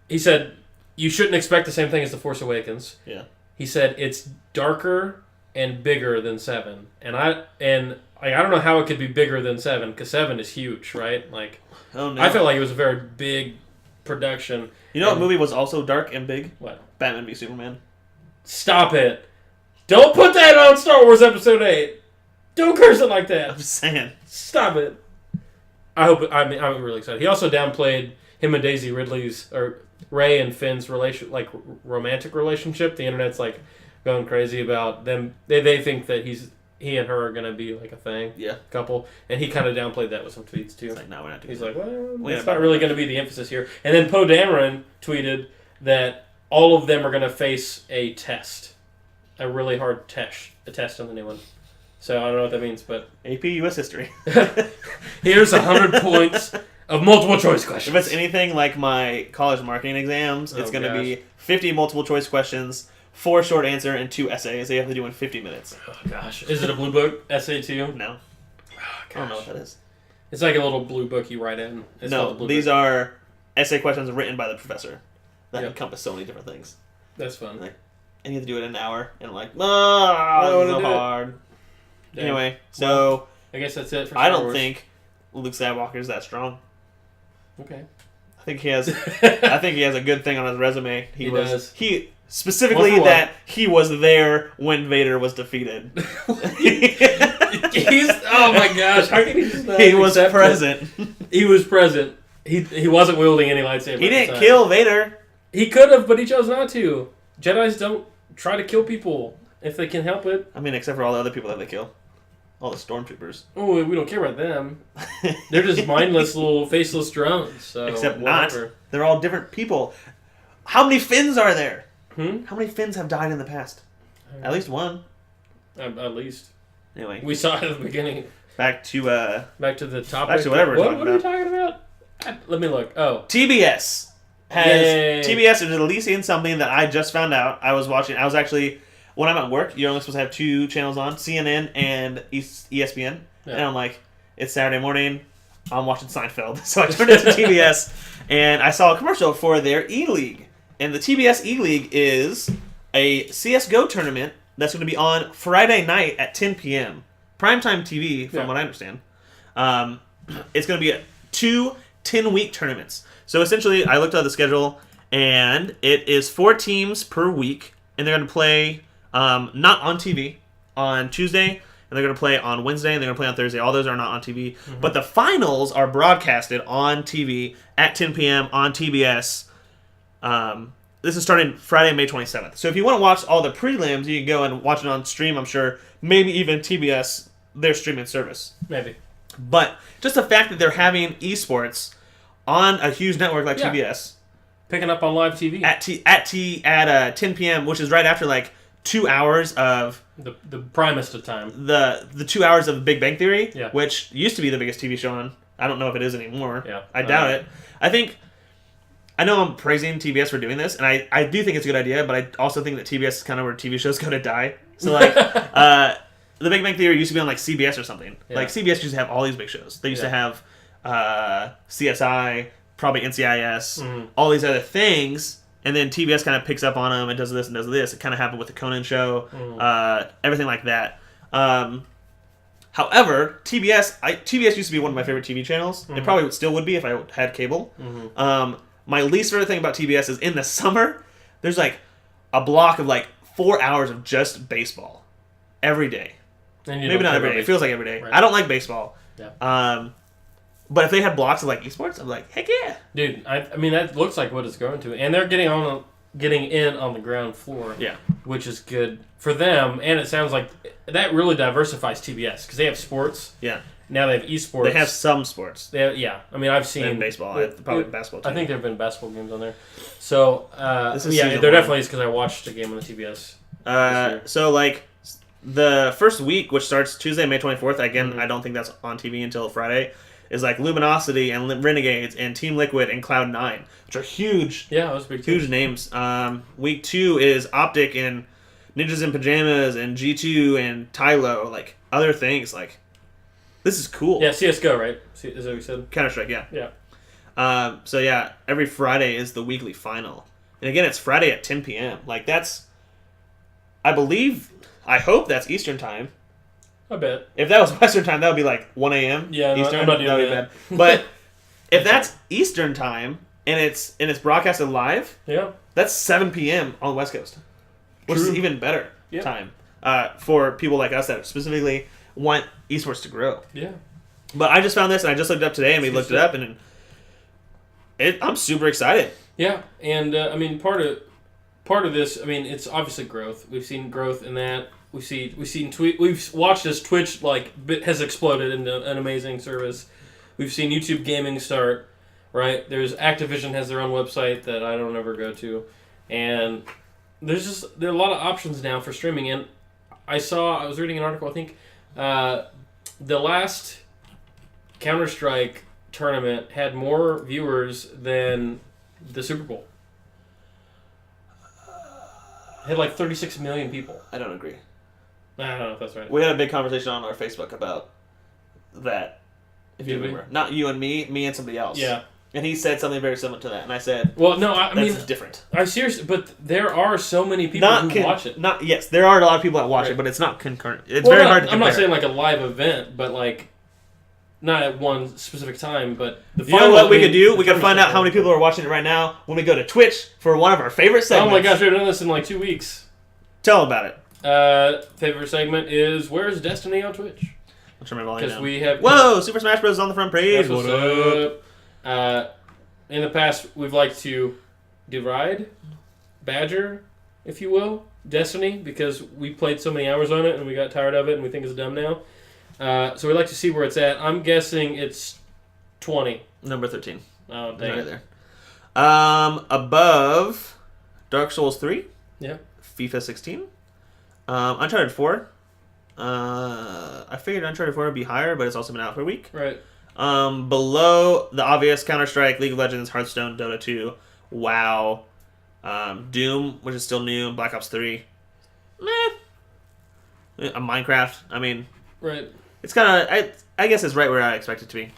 B: He said you shouldn't expect the same thing as The Force Awakens. Yeah. He said it's darker and bigger than 7, and I don't know how it could be bigger than 7 because 7 is huge, right? Like, I felt like it was a very big production.
A: You know what movie was also dark and big?
B: What?
A: Batman v Superman.
B: Stop it! Don't put that on Star Wars Episode 8. Don't curse it like that.
A: I'm just saying.
B: Stop it. I'm really excited. He also downplayed him and Daisy Ridley's or Rey and Finn's romantic relationship. The internet's like going crazy about them. They think that he and her are gonna be like a thing, couple, and he kind of downplayed that with some tweets too.
A: Like, no, we're not doing
B: He's like, well, it's not really gonna be the emphasis here. And then Poe Dameron tweeted that all of them are gonna face a test, a really hard test in the new one. So I don't know what that means, but
A: AP US History.
B: here's 100 points of multiple choice questions.
A: If it's anything like my college marketing exams, it's going to be 50 multiple choice questions, 4 short answer, and 2 essays that you have to do in 50 minutes.
B: Oh gosh, is it a blue book essay too?
A: No. I don't know what that is.
B: It's like a little blue book you write in. It's
A: no, these are essay questions written by the professor that encompass so many different things.
B: That's fun.
A: And you have to do it in an hour, and I'm like, this is so hard. Damn. Anyway, so
B: I guess that's it for
A: Star Wars. Think Luke Skywalker is that strong.
B: Okay.
A: I think he has a good thing on his resume. He
B: does.
A: He specifically that he was there when Vader was defeated.
B: Oh my gosh, how can he just not
A: He was present.
B: He was present. He wasn't wielding any lightsaber.
A: He didn't kill Vader.
B: He could have, but he chose not to. Jedis don't try to kill people if they can help it.
A: I mean, except for all the other people that they kill. All the stormtroopers.
B: Oh, we don't care about them. They're just mindless little faceless drones. So
A: except whatever. Not. They're all different people. How many Finns are there? How many Finns have died in the past? At least one.
B: At least.
A: Anyway.
B: We saw it at the beginning.
A: Back to
B: the topic.
A: Back to whatever
B: what are we talking about? Let me look. Oh.
A: TBS. TBS is releasing something that I just found out. I was watching. I was actually... When I'm at work, you're only supposed to have 2 channels on, CNN and ESPN. Yeah. And I'm like, it's Saturday morning, I'm watching Seinfeld. So I turned it to TBS, and I saw a commercial for their E-League. And the TBS E-League is a CSGO tournament that's going to be on Friday night at 10 p.m. Primetime TV, from what I understand. It's going to be 2 10-week tournaments. So essentially, I looked at the schedule, and it is 4 teams per week, and they're going to play... not on TV on Tuesday, and they're going to play on Wednesday, and they're going to play on Thursday. All those are not on TV. Mm-hmm. But the finals are broadcasted on TV at 10 p.m. on TBS. This is starting Friday, May 27th. So if you want to watch all the prelims, you can go and watch it on stream, I'm sure. Maybe even TBS, their streaming service.
B: Maybe.
A: But just the fact that they're having esports on a huge network like TBS.
B: Picking up on live TV.
A: At 10 p.m., which is right after, 2 hours of
B: the primest of time.
A: The 2 hours of Big Bang Theory,
B: which
A: used to be the biggest TV show on. I don't know if it is anymore.
B: Yeah,
A: I doubt it. I know I'm praising TBS for doing this, and I do think it's a good idea, but I also think that TBS is kind of where TV shows go to die. So the Big Bang Theory used to be on CBS or something. Yeah. CBS used to have all these big shows. They used to have CSI, probably NCIS, all these other things. And then TBS kind of picks up on them and does this and does this. It kind of happened with the Conan show, everything like that. However, TBS used to be one of my favorite TV channels. It probably still would be if I had cable. My least favorite thing about TBS is in the summer, there's a block of 4 hours of just baseball every day. Maybe not every day. It feels like every day. Right. I don't like baseball.
B: Yeah.
A: But if they had blocks of esports, I'm like, heck yeah,
B: dude. I mean, that looks like what it's going to, and they're getting in on the ground floor, which is good for them. And it sounds like that really diversifies TBS because they have sports.
A: Yeah.
B: Now they have esports.
A: They have some sports.
B: I mean, I've seen
A: and baseball. Probably basketball too.
B: I think there have been basketball games on there. So there definitely is because I watched a game on the TBS.
A: So the first week, which starts Tuesday, May 24th. Again, I don't think that's on TV until Friday. Is Luminosity and Renegades and Team Liquid and Cloud9, which are huge.
B: Yeah, those big
A: huge names. Week 2 is Optic and Ninjas in Pajamas and G2 and Tylo, other things. This is cool.
B: Yeah, CSGO, right? Is that what you said?
A: Counter-Strike, yeah.
B: Yeah.
A: So every Friday is the weekly final. And again, it's Friday at 10 p.m. That's, I hope that's Eastern time.
B: I bet.
A: If that was Western time, that would be 1 a.m.
B: Yeah,
A: Eastern.
B: I'm not doing
A: that would be bad. But if that's Eastern time and it's broadcasted live, that's 7 p.m. on the West Coast, which is even better time for people like us that specifically want esports to grow.
B: Yeah.
A: But I just found this, and I just looked it up today, and we looked it up, and I'm super excited.
B: Yeah, and I mean part of this, I mean, it's obviously growth. We've seen growth in that. We've watched as Twitch has exploded into an amazing service. We've seen YouTube gaming start, right? There's Activision has their own website that I don't ever go to, and there are a lot of options now for streaming. And I was reading an article. I think The last Counter-Strike tournament had more viewers than the Super Bowl. It had like 36 million people.
A: I don't agree.
B: I don't know if that's right.
A: We had a big conversation on our Facebook about that. If you remember. Not you and me and somebody else.
B: Yeah.
A: And he said something very similar to that, and I said,
B: "Well, no, I mean,
A: that's different."
B: I'm serious, but there are so many people who watch it.
A: Yes, there are a lot of people that watch it, but it's not concurrent. It's
B: very
A: hard to compare.
B: I'm not saying like a live event, but like not at one specific time. But
A: you know what we could do? We could find out how many people are watching it right now when we go to Twitch for one of our favorite segments.
B: Oh my gosh, we've done this in like 2 weeks.
A: Tell them about it.
B: Favorite segment is Where's Destiny on Twitch?
A: I'll turn my volume down.
B: Because we have
A: Super Smash Bros. On the front page.
B: What's up? In the past, we've liked to deride, badger, if you will, Destiny, because we played so many hours on it and we got tired of it and we think it's dumb now. So we like to see where it's at. I'm guessing it's 20.
A: Number 13.
B: Oh, dang it.
A: There. Above Dark Souls 3.
B: Yeah.
A: FIFA 16. Uncharted 4. I figured Uncharted 4 would be higher, but it's also been out for a week.
B: Right.
A: Below the obvious Counter-Strike, League of Legends, Hearthstone, Dota 2, WoW, Doom, which is still new, Black Ops 3. Minecraft. I mean,
B: right.
A: It's kind of, I guess it's right where I expect it to be.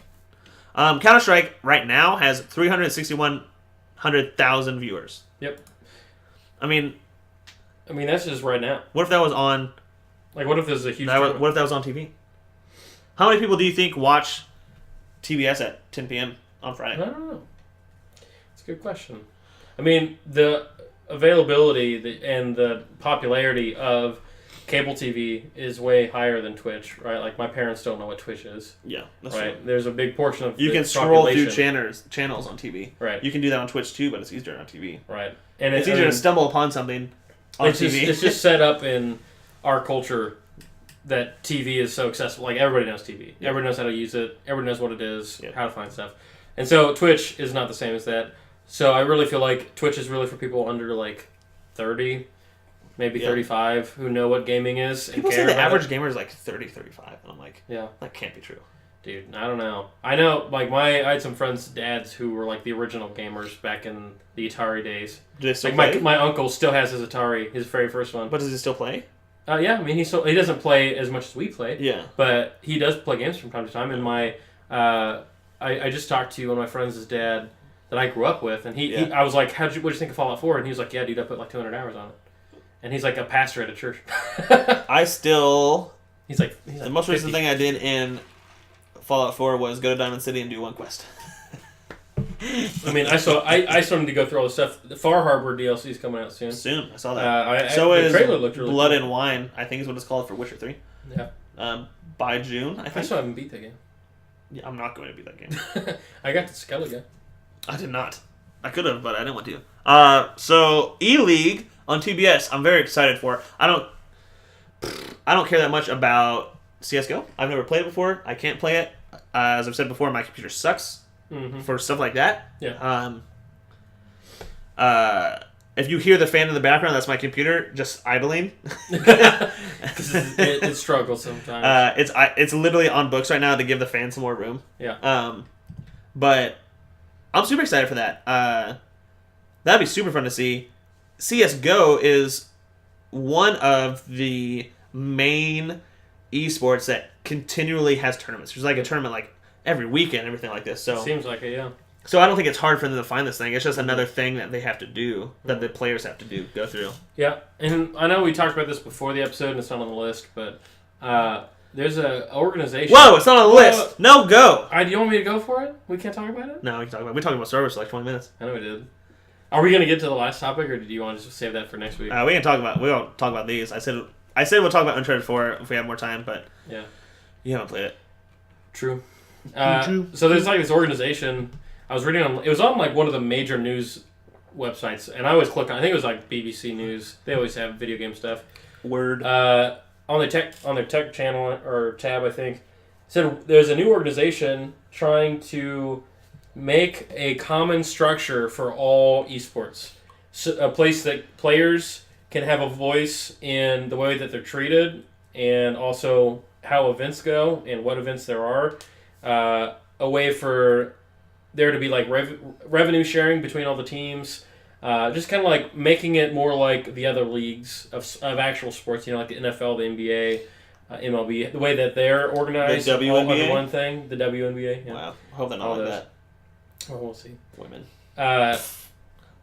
A: Counter-Strike right now has 361,000 viewers.
B: Yep.
A: I mean,
B: that's just right now.
A: What if that was on?
B: Like, what if there's a huge?
A: What if that was on TV? How many people do you think watch TBS at 10 p.m. on Friday?
B: I don't know. It's a good question. I mean, the availability and the popularity of cable TV is way higher than Twitch, right? Like, my parents don't know what Twitch is.
A: Yeah, that's
B: right.
A: true.
B: There's a big portion of
A: you
B: the
A: can scroll
B: population.
A: through channels on TV.
B: Right.
A: You can do that on Twitch too, but it's easier on TV.
B: Right. And
A: it's easier to stumble upon something on TV.
B: It's just set up in our culture that TV is so accessible. Like, everybody knows TV. Yeah. Everybody knows how to use it. Everybody knows what it is, how to find stuff. And so Twitch is not the same as that. So I really feel like Twitch is really for people under, like, 30, maybe 35, who know what gaming is.
A: People say the average gamer is like 30, 35. And I'm like, that can't be true.
B: Dude, I don't know. I know, like, I had some friends' dads who were, like, the original gamers back in the Atari days.
A: Do they still play?
B: My uncle still has his Atari, his very first one.
A: But does he still play?
B: Yeah, I mean, he doesn't play as much as we play.
A: Yeah.
B: But he does play games from time to time. And I just talked to one of my friends' dad that I grew up with, and I was like, what'd you think of Fallout 4? And he was like, yeah, dude, I put like 200 hours on it. And he's like a pastor at a church. He's like
A: the most recent thing I did in Fallout 4 was go to Diamond City and do one quest.
B: I mean, I still need to go through all the stuff. The Far Harbor DLC is coming out soon.
A: I saw that. The trailer looked really Blood and Wine, I think is what it's called for Witcher 3.
B: Yeah.
A: By June, I think.
B: I still haven't beat that game.
A: Yeah, I'm not going to beat that game.
B: I got the Skelly guy.
A: I did not. I could have, but I didn't want to. So E-League on TBS, I'm very excited for. I don't care that much about CS:GO. I've never played it before. I can't play it. As I've said before, my computer sucks for stuff like that.
B: Yeah.
A: If you hear the fan in the background, that's my computer just idling.
B: It struggles sometimes.
A: It's literally on books right now to give the fan some more room.
B: Yeah.
A: But I'm super excited for that. That'd be super fun to see. CS:GO is one of the main esports that continually has tournaments. There's like a tournament like every weekend, everything like this. So
B: seems like it, yeah.
A: So I don't think it's hard for them to find this thing. It's just another thing that they have to do, that the players have to go through.
B: Yeah, and I know we talked about this before the episode, and it's not on the list, but there's an organization.
A: Whoa, it's not on the list. No, go.
B: Do you want me to go for it? We can't talk about it?
A: No, we can talk about it. We're talking about servers for like 20 minutes.
B: I know we did. Are we going to get to the last topic, or do you want to just save that for next week?
A: We won't talk about these. I said we'll talk about Uncharted 4 if we have more time, but you haven't played it.
B: True. So there's like this organization. I was reading on. It was on like one of the major news websites, and I always click on. I think it was like BBC News. They always have video game stuff.
A: Word.
B: On their tech channel or tab, I think, said there's a new organization trying to make a common structure for all esports, so a place that players can have a voice in the way that they're treated, and also how events go and what events there are. A way for there to be like revenue sharing between all the teams. Just kind of like making it more like the other leagues of actual sports, like the NFL, the NBA, MLB, the way that they're organized.
A: The WNBA?
B: All under one thing, the WNBA. Yeah.
A: Wow. I hope they're not like that.
B: Well, we'll see.
A: Women.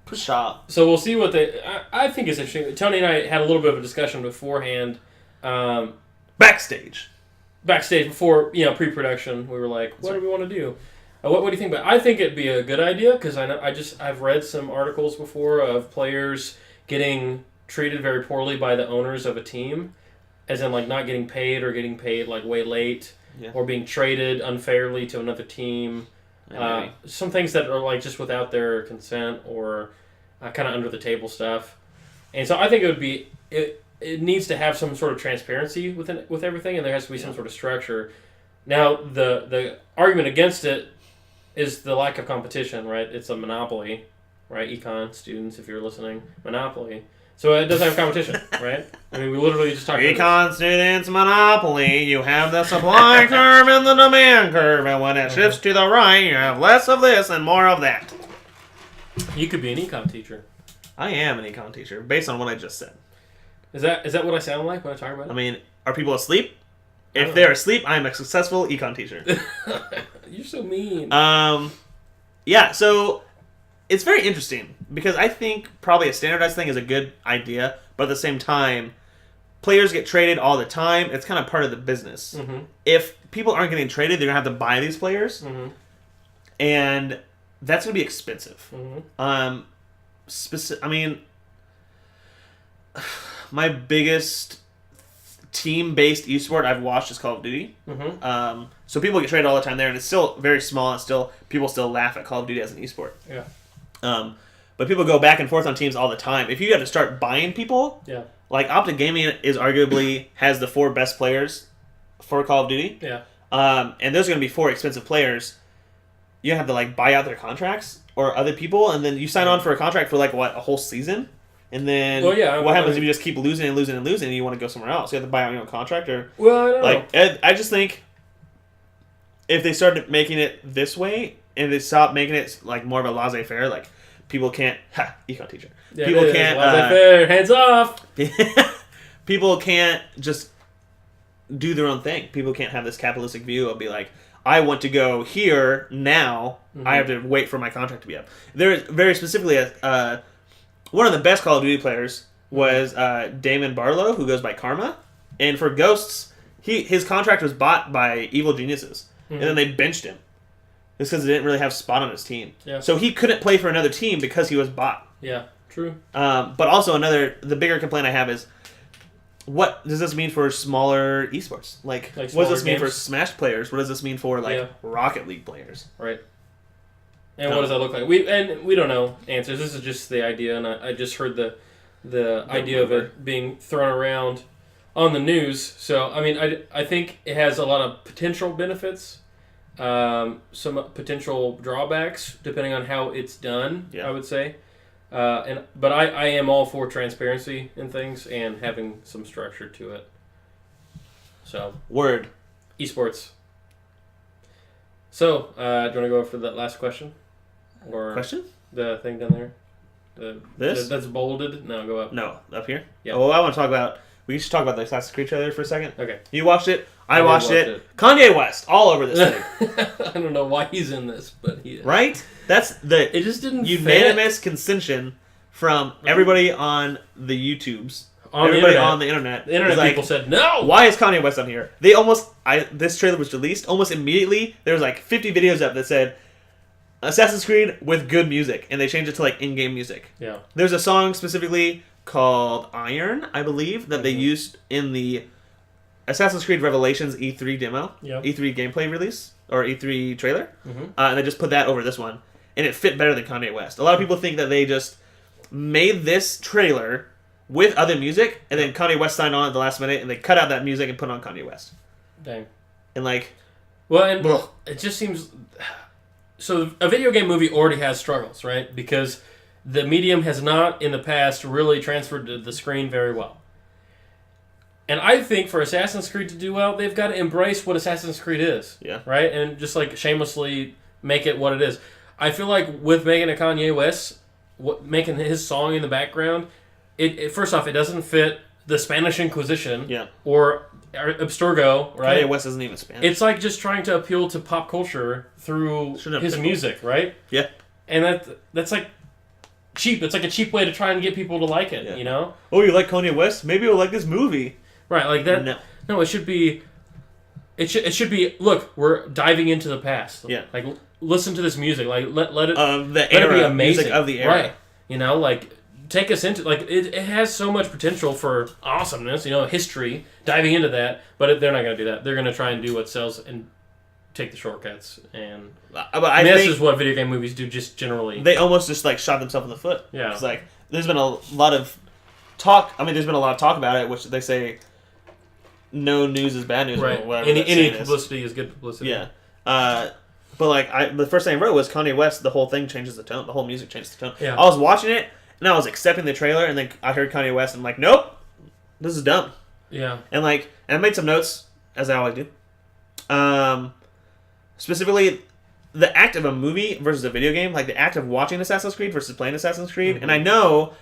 B: Push up. So we'll see what I think is interesting. Tony and I had a little bit of a discussion beforehand.
A: Backstage
B: before, pre-production, we were like, what do we want to do? What do you think about it? I think it'd be a good idea because I've read some articles before of players getting treated very poorly by the owners of a team, as in like not getting paid or getting paid like way late, or being traded unfairly to another team. Some things that are like just without their consent or kind of under the table stuff. And so I think it needs to have some sort of transparency with everything, and there has to be some sort of structure. Now the argument against it is the lack of competition, right? It's a monopoly, right? Econ students, if you're listening, monopoly. So it doesn't have competition, right? I mean, we literally just talked about
A: Econ students, monopoly. You have the supply curve and the demand curve, and when it shifts to the right, you have less of this and more of that.
B: You could be an econ teacher.
A: I am an econ teacher, based on what I just said.
B: Is that what I sound like when I talk about it?
A: I mean, are people asleep? If they're asleep, I'm a successful econ teacher.
B: You're so mean.
A: Yeah, so it's very interesting because I think probably a standardized thing is a good idea, but at the same time, players get traded all the time. It's kind of part of the business. Mm-hmm. If people aren't getting traded, they're going to have to buy these players, and that's going to be expensive. Mm-hmm. I mean, my biggest team-based esport I've watched is Call of Duty. Mm-hmm. So people get traded all the time there, and it's still very small, and people still laugh at Call of Duty as an esport. Yeah. But people go back and forth on teams all the time. If you have to start buying people, like Optic Gaming is arguably has the 4 best players for Call of Duty. Yeah. And there's going to be 4 expensive players. You have to like buy out their contracts or other people, and then you sign on for a contract for like a whole season. And then what happens if you just keep losing and losing and losing and you want to go somewhere else? You have to buy out your own contract? Or,
B: well, I don't know.
A: I just think if they started making it this way and they stop making it like more of a laissez-faire, like people can't... econ teacher.
B: Yeah, people can't... laissez-faire, hands off!
A: People can't just do their own thing. People can't have this capitalistic view of be like, I want to go here now. Mm-hmm. I have to wait for my contract to be up. There's very specifically one of the best Call of Duty players was Damon Barlow, who goes by Karma. And for Ghosts, his contract was bought by evil geniuses. Mm-hmm. And then they benched him. It's because they didn't really have a spot on his team. Yeah. So he couldn't play for another team because he was bought.
B: Yeah, true.
A: But also the bigger complaint I have is, what does this mean for smaller esports? Like what does this mean for Smash players? What does this mean for Rocket League players?
B: Right. And what does that look like? We don't know answers. This is just the idea, and I just heard the idea of it being thrown around on the news. So I mean, I think it has a lot of potential benefits, some potential drawbacks depending on how it's done. Yeah. I would say, but I am all for transparency in things and having some structure to it. So
A: word
B: esports. So do you want to go for that last question? Or
A: question?
B: The thing down there?
A: This?
B: That's bolded? No, go up.
A: No, up here? Yeah. Oh, I want to talk about... We should talk about the Assassin's Creed trailer for a second.
B: Okay.
A: You watched it. I watched it. Kanye West, all over this thing.
B: I don't know why he's in this, but he is.
A: Right? That's the
B: it just didn't
A: unanimous consension from everybody on the YouTubes. Everybody on the internet.
B: The internet people said, no!
A: Why is Kanye West on here? This trailer was released. Almost immediately, there was like 50 videos up that said, Assassin's Creed with good music, and they changed it to like in-game music. Yeah. There's a song specifically called Iron, I believe, that they used in the Assassin's Creed Revelations E3 demo, E3 gameplay release, or E3 trailer, and they just put that over this one, and it fit better than Kanye West. A lot of people think that they just made this trailer with other music, and then Kanye West signed on at the last minute, and they cut out that music and put on Kanye West.
B: Dang.
A: And like...
B: Well, and it just seems... So a video game movie already has struggles, right? Because the medium has not, in the past, really transferred to the screen very well. And I think for Assassin's Creed to do well, they've got to embrace what Assassin's Creed is.
A: Yeah.
B: Right? And just like shamelessly make it what it is. I feel like with making a Kanye West, making his song in the background, it first off, it doesn't fit the Spanish Inquisition or Abstergo, right?
A: Kanye West isn't even Spanish.
B: It's like just trying to appeal to pop culture through his music, right?
A: Yeah.
B: And that's like cheap. It's like a cheap way to try and get people to like it, you know?
A: Oh, you like Kanye West? Maybe you'll like this movie.
B: Right, like that. No, it should be. It should be. Look, we're diving into the past.
A: Yeah.
B: Like, listen to this music. Like, let it.
A: The era,
B: let it be amazing.
A: music of the era.
B: Right. You know, like take us into like it has so much potential for awesomeness. You know, history. Diving into that, but they're not going to do that. They're going to try and do what sells and take the shortcuts. And I mean, this is what video game movies do. Just generally,
A: they almost just like shot themselves in the foot.
B: Yeah.
A: It's like there's been a lot of talk. I mean, there's been a lot of talk about it, which they say. No news is bad news,
B: right?
A: Or whatever
B: Any publicity is good publicity.
A: Yeah, but like the first thing I wrote was Kanye West. The whole thing changes the tone. The whole music changes the tone.
B: Yeah.
A: I was watching it and I was accepting the trailer, and then I heard Kanye West, and I'm like, nope, this is dumb.
B: Yeah,
A: and I made some notes as I always do. Specifically, the act of a movie versus a video game, like the act of watching Assassin's Creed versus playing Assassin's Creed, and I know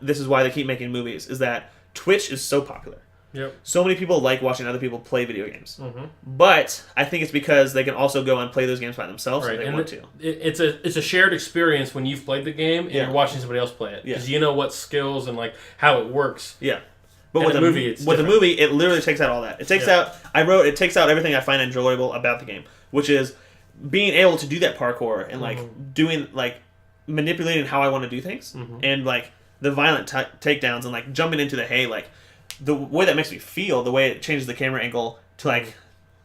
A: this is why they keep making movies, is that Twitch is so popular.
B: Yep.
A: So many people like watching other people play video games. Mm-hmm. But I think it's because they can also go and play those games by themselves if they want to.
B: It's a shared experience when you've played the game and you're watching somebody else play it. Because you know what skills and like how it works.
A: Yeah. But
B: with
A: the movie, it literally takes out all that. It takes out everything I find enjoyable about the game, which is being able to do that parkour and like doing like manipulating how I want to do things and like the violent takedowns and like jumping into the hay, like the way that makes me feel, the way it changes the camera angle to like,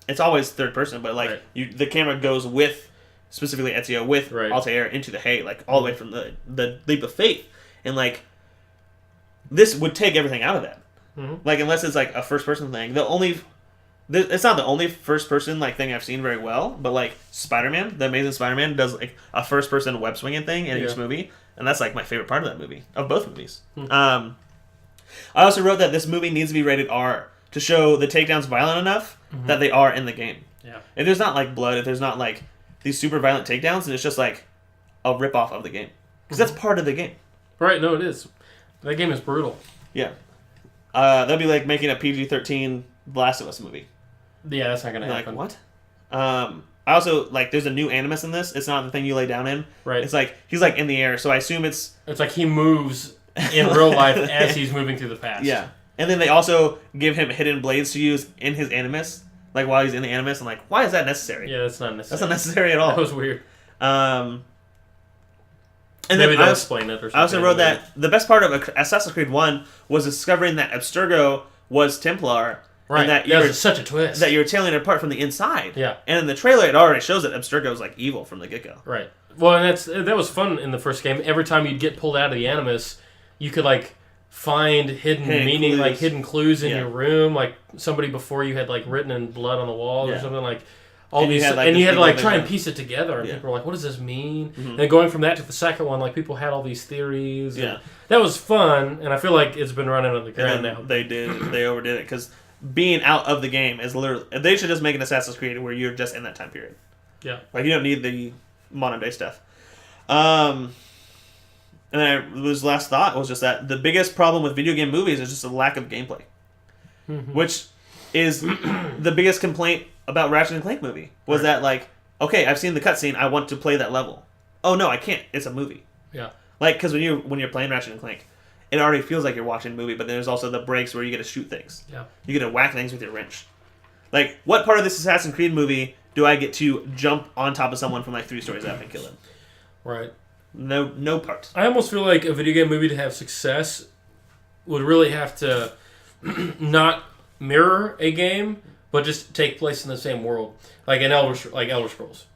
A: it's always third person, but like the camera goes with specifically Ezio with Altair into the hay, like all the way from the leap of faith, and like this would take everything out of that. Like unless it's like a first person thing, it's not the only first person like thing I've seen very well, but like Spider-Man, the Amazing Spider-Man does like a first person web swinging thing in each movie, and that's like my favorite part of that movie, of both movies. I also wrote that this movie needs to be rated R to show the takedowns violent enough that they are in the game.
B: Yeah.
A: If there's not like blood, if there's not like these super violent takedowns, and it's just like a rip-off of the game. Because that's part of the game. Right,
B: no, it is. That game is brutal.
A: Yeah. That'd be like making a PG-13 Last of Us movie.
B: Yeah, that's not going to happen.
A: Like, what? I also, like, there's a new animus in this. It's not the thing you lay down in.
B: Right.
A: It's like, he's like in the air, so I assume it's
B: like he moves in real life as he's moving through the past.
A: Yeah. And then they also give him hidden blades to use in his animus, like while he's in the animus. I'm like, why is that necessary?
B: Yeah, that's not necessary.
A: That's not necessary at all.
B: That was weird.
A: And
B: maybe they'll explain it or something.
A: I also wrote that the best part of Assassin's Creed 1 was discovering that Abstergo was Templar.
B: Right.
A: And that
B: was such a twist.
A: That you're tailing it apart from the inside.
B: Yeah.
A: And in the trailer, it already shows that Abstergo is like evil from the get-go.
B: Right. Well, and that was fun in the first game. Every time you'd get pulled out of the animus, you could like find hidden meaning, clues. Like hidden clues in your room, like somebody before you had like written in blood on the wall or something like. And you had to like try and piece it together, and people were like, "What does this mean?" And then going from that to the second one, like people had all these theories. Yeah, that was fun, and I feel like it's been running on the ground now.
A: They overdid it because being out of the game is literally. They should just make an Assassin's Creed where you're just in that time period.
B: Yeah,
A: like you don't need the modern day stuff. And then his last thought was just that the biggest problem with video game movies is just a lack of gameplay, which is the biggest complaint about Ratchet and Clank movie was that like, okay, I've seen the cutscene, I want to play that level. Oh no, I can't. It's a movie.
B: Yeah.
A: Like because when you're playing Ratchet and Clank, it already feels like you're watching a movie, but there's also the breaks where you get to shoot things.
B: Yeah.
A: You get to whack things with your wrench. Like what part of this Assassin's Creed movie do I get to jump on top of someone from like 3 stories up and kill them?
B: Right.
A: No part.
B: I almost feel like a video game movie to have success would really have to not mirror a game, but just take place in the same world, like in Elder Scrolls,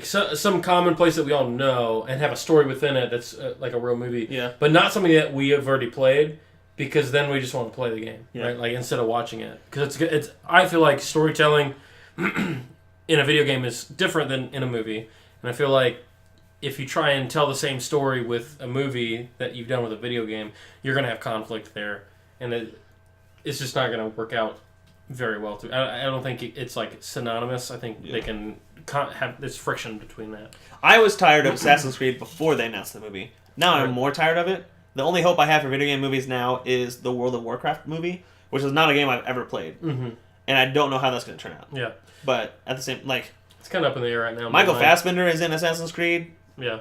B: some commonplace that we all know and have a story within it that's like a real movie.
A: Yeah.
B: But not something that we have already played, because then we just want to play the game, right? Like instead of watching it, because it's. I feel like storytelling in a video game is different than in a movie, and I feel like if you try and tell the same story with a movie that you've done with a video game, you're gonna have conflict there. and it's just not going to work out very well. I don't think it's like synonymous. I think they can have this friction between that.
A: I was tired of Assassin's Creed before they announced the movie. Now I'm more tired of it. The only hope I have for video game movies now is the World of Warcraft movie, which is not a game I've ever played. And I don't know how that's going to turn out. Yeah. But at the same, like...
B: It's kind of up in the air right now.
A: Michael Fassbender is in Assassin's Creed.
B: Yeah.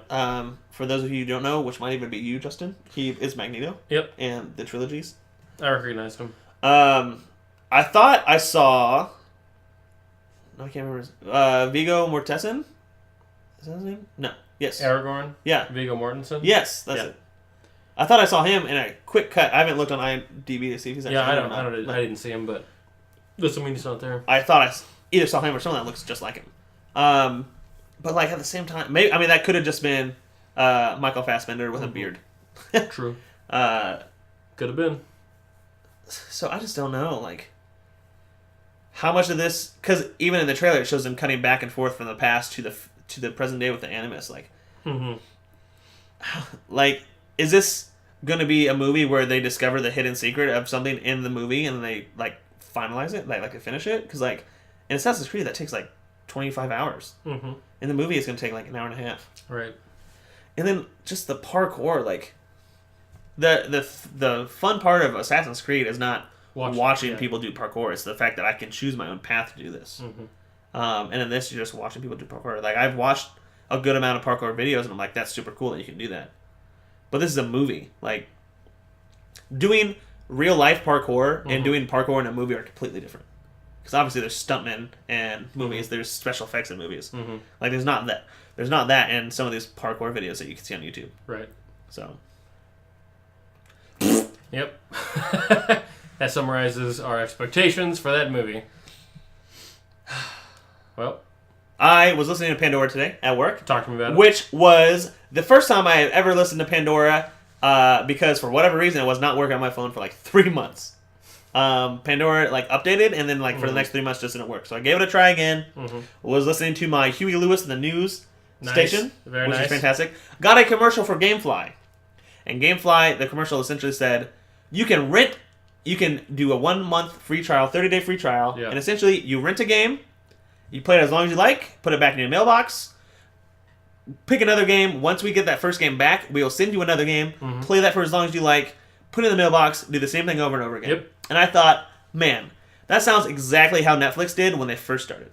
A: For those of you who don't know, which might even be you, Justin, he is Magneto.
B: Yep.
A: And the trilogies.
B: I recognized him.
A: I thought I saw... I can't remember. Viggo Mortensen? Is that his name? No. Yes.
B: Aragorn?
A: Yeah.
B: Viggo Mortensen?
A: Yes, that's it. I thought I saw him in a quick cut. I haven't looked on IMDb to see if he's actually
B: I didn't see him, but doesn't mean he's not there.
A: I thought I either saw him or someone that looks just like him. But like at the same time, maybe that could have just been Michael Fassbender with a beard.
B: True. Could have been.
A: So I just don't know, like, how much of this, because even in the trailer it shows them cutting back and forth from the past to the present day with the Animus. Like, like, is this going to be a movie where they discover the hidden secret of something in the movie and then they like finalize it, like finish it? Because like in Assassin's Creed that takes like 25 hours. In the movie it's going to take like an hour and a half.
B: Right.
A: And then just the parkour, like the fun part of Assassin's Creed is not watching people do parkour. It's the fact that I can choose my own path to do this. And in this, you're just watching people do parkour. Like, I've watched a good amount of parkour videos, and I'm like, that's super cool that you can do that. But this is a movie. Like, doing real-life parkour and doing parkour in a movie are completely different. Because obviously there's stuntmen in movies. There's special effects in movies. Like, there's not that in some of these parkour videos that you can see on YouTube.
B: Right.
A: So...
B: Yep. That summarizes our expectations for that movie. Well,
A: I was listening to Pandora today at work.
B: Talk to me about it.
A: Which was the first time I had ever listened to Pandora because for whatever reason it was not working on my phone for like 3 months. Pandora like updated and then like for the next 3 months just didn't work. So I gave it a try again. Was listening to my Huey Lewis in the News station, which is fantastic. Got a commercial for Gamefly. And Gamefly, the commercial essentially said, you can do a 1 month free trial, 30-day free trial, and essentially you rent a game, you play it as long as you like, put it back in your mailbox, pick another game. Once we get that first game back, we will send you another game, play that for as long as you like, put it in the mailbox, do the same thing over and over again. And I thought, man, that sounds exactly how Netflix did when they first started.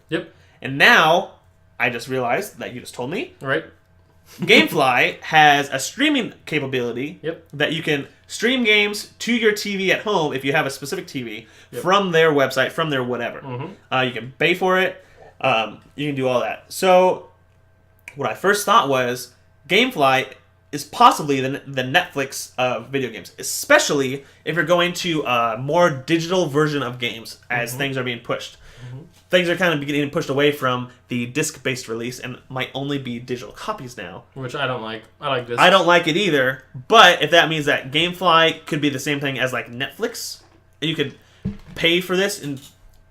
A: And now, I just realized that you just told me.
B: Right.
A: Gamefly has a streaming capability that you can stream games to your TV at home if you have a specific TV from their website, from their whatever. You can pay for it. You can do all that. So what I first thought was Gamefly is possibly the Netflix of video games, especially if you're going to a more digital version of games as things are being pushed. Things are kind of getting pushed away from the disc-based release and might only be digital copies now.
B: Which I don't like. I like discs.
A: I don't like it either, but if that means that Gamefly could be the same thing as like Netflix, and you could pay for this and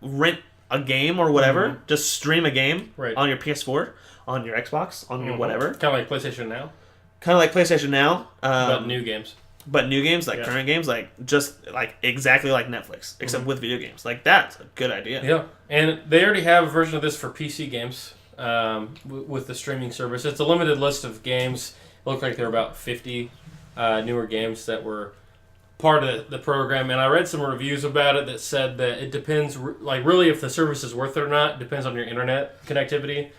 A: rent a game or whatever, just stream a game on your PS4, on your Xbox, on your whatever.
B: Kind of like PlayStation Now.
A: Kind of like PlayStation Now.
B: But new games.
A: But new games, like current games, like just like exactly like Netflix, except with video games. Like that's a good idea.
B: Yeah, and they already have a version of this for PC games with the streaming service. It's a limited list of games. It looked like there were about 50 newer games that were part of the program. And I read some reviews about it that said that it depends, like really if the service is worth it or not, depends on your internet connectivity.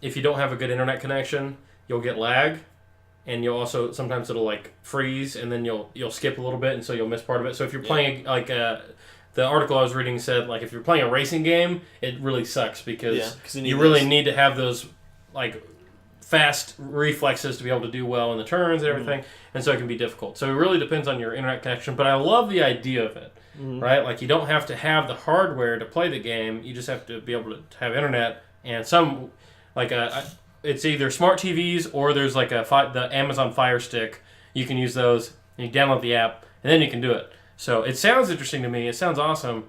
B: If you don't have a good internet connection, you'll get lag. And you'll also, sometimes it'll like freeze and then you'll skip a little bit and so you'll miss part of it. So if you're playing like the article I was reading said like if you're playing a racing game, it really sucks because you really need to have those like fast reflexes to be able to do well in the turns and everything. And so it can be difficult. So it really depends on your internet connection. But I love the idea of it, right? Like you don't have to have the hardware to play the game. You just have to be able to have internet and some like it's either smart TVs or there's like the Amazon Fire Stick. You can use those, and you download the app, and then you can do it. So it sounds interesting to me. It sounds awesome,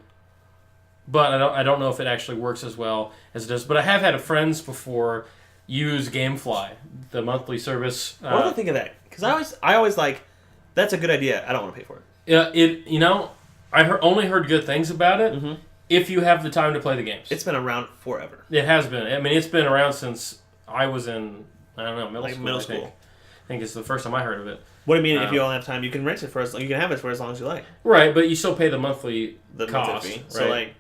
B: but I don't know if it actually works as well as it does. But I have had friends before use Gamefly, the monthly service.
A: What do I think of that? Because I always like, that's a good idea. I don't want to pay for it.
B: Yeah, I only heard good things about it.
A: Mm-hmm.
B: If you have the time to play the games,
A: It's been around forever.
B: it has been. I mean, it's been around since I was in middle school. I think it's the first time I heard of it.
A: What do you mean? If you don't have time, you can rent it you can have it for as long as you like.
B: Right, but you still pay the monthly cost.
A: Fee.
B: Right?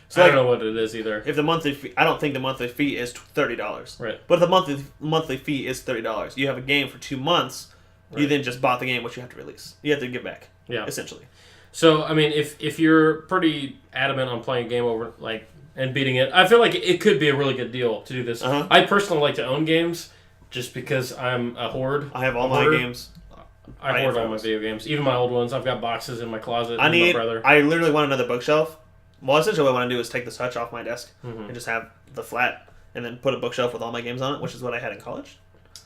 A: So
B: I don't know what it is either.
A: If the monthly fee, I don't think the monthly fee is $30.
B: Right.
A: But if the monthly fee is $30, you have a game for 2 months. Right. You then just bought the game, which you have to release. You have to give back.
B: Yeah.
A: Essentially.
B: So I mean, if you're pretty adamant on playing a game over and beating it, I feel like it could be a really good deal to do this.
A: Uh-huh.
B: I personally like to own games just because I'm a hoard.
A: I have all my games.
B: I hoard all my video games, even my old ones. I've got boxes in my closet.
A: I
B: literally
A: want another bookshelf. Well, essentially what I want to do is take this hutch off my desk and just have the flat, and then put a bookshelf with all my games on it, which is what I had in college.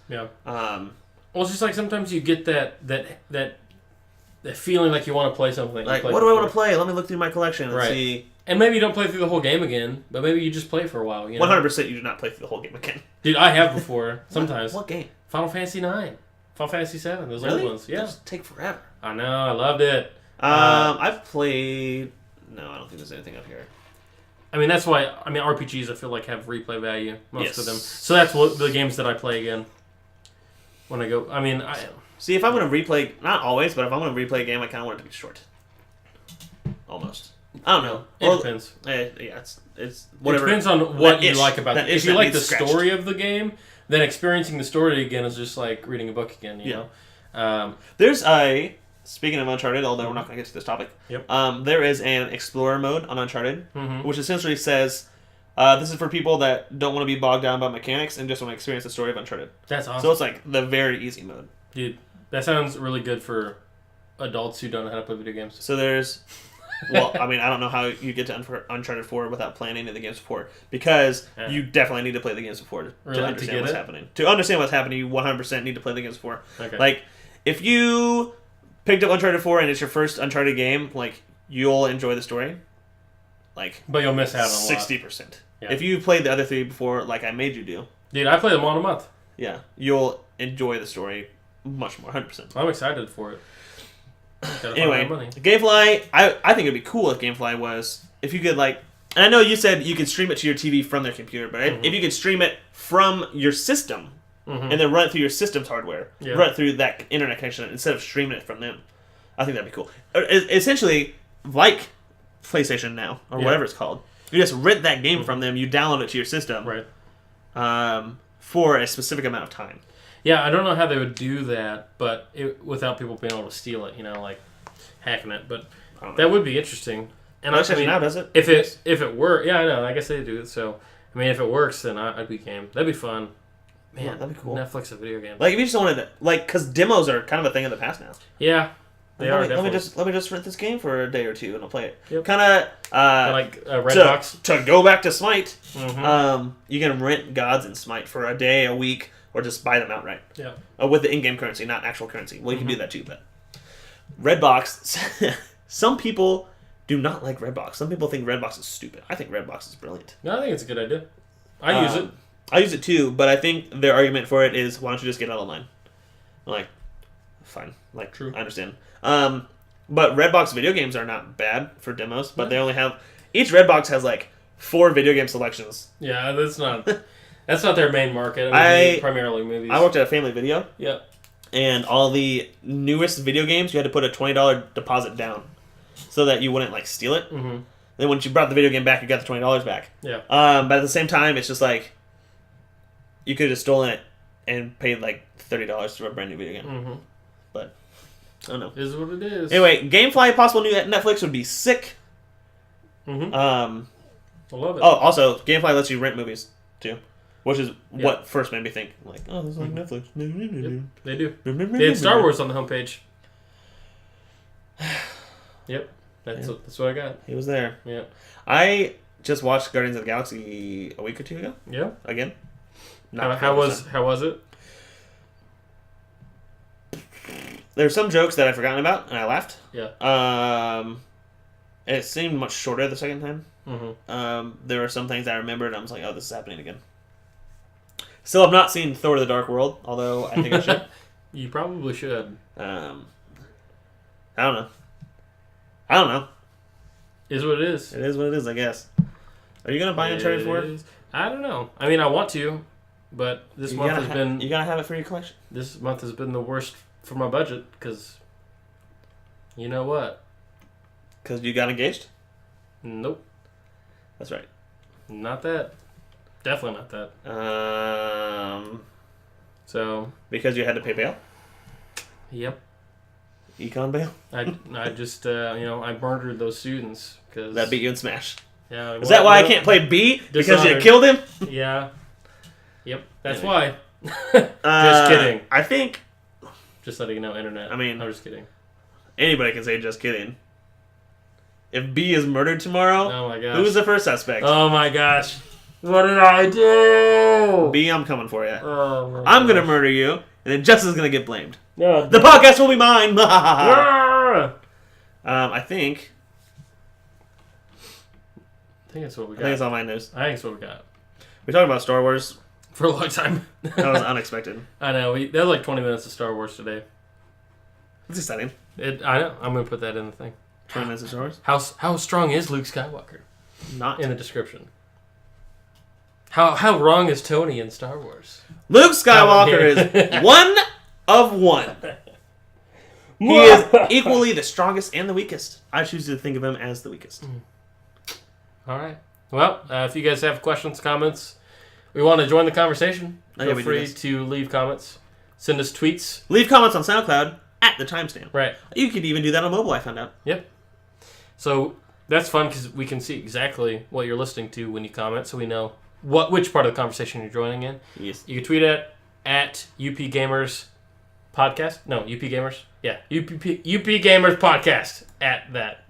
B: Yeah.
A: Well,
B: it's just like sometimes you get that feeling like you want to play something.
A: Like, what do I want to play? Let me look through my collection and see.
B: And maybe you don't play through the whole game again, but maybe you just play for a while.
A: 100% you do not play through the whole game again.
B: Dude, I have before. Sometimes.
A: What game?
B: Final Fantasy 9. Final Fantasy 7. Those
A: really?
B: old ones. Yeah.
A: Those take forever.
B: I know. I loved it.
A: I've played... No, I don't think there's anything up here.
B: I mean, that's why... I mean, RPGs, I feel like, have replay value. Most of them.
A: Yes.
B: So that's what the games that I play again. When I go... I mean,
A: See, if I'm going to replay... Not always, but if I'm going to replay a game, I kind of want it to be short. Almost. I don't know.
B: It depends.
A: Yeah, it's whatever.
B: It depends on what you like about it. If you like the
A: scratched.
B: story of the game, then experiencing the story again is just like reading a book again, you know?
A: There's speaking of Uncharted, although we're not going to get to this topic, there is an Explorer mode on Uncharted, which essentially says, this is for people that don't want to be bogged down by mechanics and just want to experience the story of Uncharted.
B: That's awesome.
A: So it's like the very easy mode.
B: Dude, that sounds really good for adults who don't know how to play video games.
A: So there's... Well, I mean, I don't know how you get to Uncharted 4 without playing any of the games before, because you definitely need to play the games before to understand what's happening. To understand what's happening, you 100% need to play the games before.
B: Okay.
A: Like, if you picked up Uncharted 4 and it's your first Uncharted game, like, you'll enjoy the story. Like,
B: but you'll miss out on a lot.
A: 60%.
B: Yeah.
A: If you played the other three before, like I made you do.
B: Dude, I play them all in a month.
A: Yeah. You'll enjoy the story much more, 100%.
B: I'm excited for it.
A: Anyway, Gamefly, I think it'd be cool if Gamefly was, if you could and I know you said you could stream it to your TV from their computer, but if you could stream it from your system and then run it through your system's hardware, run it through that internet connection instead of streaming it from them, I think that'd be cool. Essentially, like PlayStation Now, or whatever it's called, you just rent that game from them, you download it to your system for a specific amount of time.
B: Yeah, I don't know how they would do that, but without people being able to steal it, like hacking it. But that would be interesting. And
A: PlayStation Now does it.
B: If it were, yeah, I know. I guess they do it. So I mean, if it works, then I'd be game. That'd be fun. Man,
A: that'd be cool.
B: Netflix of video games.
A: Like if you just wanted to, because demos are kind of a thing of the past now.
B: Yeah, they are.
A: Let me just rent this game for a day or two and I'll play it.
B: Yep.
A: Kind of
B: like Redbox.
A: To go back to Smite, you can rent gods in Smite for a day, a week. Or just buy them outright.
B: Yeah.
A: With the in-game currency, not actual currency. Well, you can do that too, but... Redbox... Some people do not like Redbox. Some people think Redbox is stupid. I think Redbox is brilliant.
B: No, I think it's a good idea. I use it.
A: I use it too, but I think their argument for it is, why don't you just get out of line? I'm like, fine. Like,
B: true.
A: I understand. But Redbox video games are not bad for demos, but they only have... Each Redbox has 4 video game selections.
B: Yeah, that's not... That's not their main market. I mean, primarily movies.
A: I worked at a family video.
B: Yeah.
A: And all the newest video games, you had to put a $20 deposit down so that you wouldn't steal it. Mm-hmm. Then once you brought the video game back, you got the $20 back.
B: Yeah.
A: But at the same time, it's just you could have just stolen it and paid $30 for a brand new video game. Mm-hmm. But I don't know.
B: It is what it is.
A: Anyway, Gamefly possible new at Netflix would be sick.
B: Mm-hmm. I love it.
A: Oh, also Gamefly lets you rent movies too. Which is what first made me think, this is like Netflix.
B: Yep, they do. They had Star Wars on the homepage. Yep, that's what I got.
A: He was there.
B: Yeah.
A: I just watched Guardians of the Galaxy a week or two ago.
B: Yeah.
A: Again.
B: How was it?
A: There were some jokes that I'd forgotten about, and I laughed.
B: Yeah.
A: It seemed much shorter the second time.
B: Mm-hmm.
A: There were some things I remembered, and I was like, oh, this is happening again. Still have not seen Thor: The Dark World, although I think I should.
B: You probably should.
A: I don't know. I don't know.
B: Is what it is.
A: It is what it is, I guess. Are you going to buy Uncharted 4?
B: I don't know. I mean, I want to, but this month has been...
A: You got to have it for your collection.
B: This month has been the worst for my budget, because... You know what?
A: Because you got engaged?
B: Nope.
A: That's right.
B: Not that. Definitely not that. So...
A: Because you had to pay bail?
B: Yep.
A: Econ bail?
B: I just, I murdered those students. Cause,
A: That beat you in Smash.
B: Yeah.
A: Is that why I can't play B? Because you killed him?
B: Yeah. Yep. That's why. Just kidding.
A: I think...
B: Just letting you know, internet. I'm just kidding.
A: Anybody can say just kidding. If B is murdered tomorrow,
B: oh my gosh.
A: who's the first suspect?
B: Oh my gosh. What did I do?
A: B, I'm coming for you.
B: Oh
A: I'm going to murder you, and then Justin's going to get blamed.
B: No,
A: the podcast will be mine.
B: I
A: think
B: that's what we got.
A: I think it's all my news.
B: I think that's what we got.
A: We talked about Star Wars.
B: For a long time.
A: That was unexpected.
B: I know. That was like 20 minutes of Star Wars today.
A: It's exciting.
B: I know. I'm going to put that in the thing.
A: 20 minutes of Star Wars?
B: How strong is Luke Skywalker?
A: Not.
B: In the description. How wrong is Tony in Star Wars?
A: Luke Skywalker is one of one. He is equally the strongest and the weakest. I choose to think of him as the weakest.
B: All right. Well, if you guys have questions, comments, we want to join the conversation, feel free to leave comments. Send us tweets.
A: Leave comments on SoundCloud at the timestamp.
B: Right.
A: You could even do that on mobile, I found out.
B: Yep. So that's fun because we can see exactly what you're listening to when you comment, so we know which part of the conversation you're joining in.
A: Yes.
B: You can tweet at UP Gamers Podcast. No, UP Gamers. Yeah, UP Gamers Podcast at that.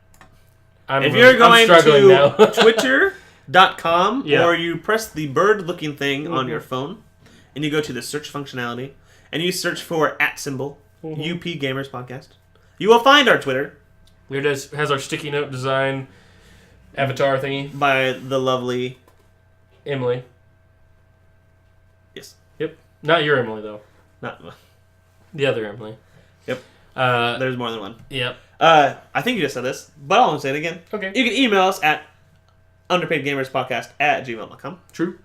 A: If you're going to Twitter.com or you press the bird-looking thing on your phone and you go to the search functionality and you search for @ UP Gamers Podcast, you will find our Twitter.
B: It has our sticky note design avatar thingy.
A: By the lovely...
B: Emily.
A: Yes.
B: Yep. Not your Emily, though.
A: Not
B: the other Emily.
A: Yep. There's more than one.
B: Yep.
A: I think you just said this, but I'll say it again.
B: Okay.
A: You can email us at underpaidgamerspodcast@gmail.com.
B: True.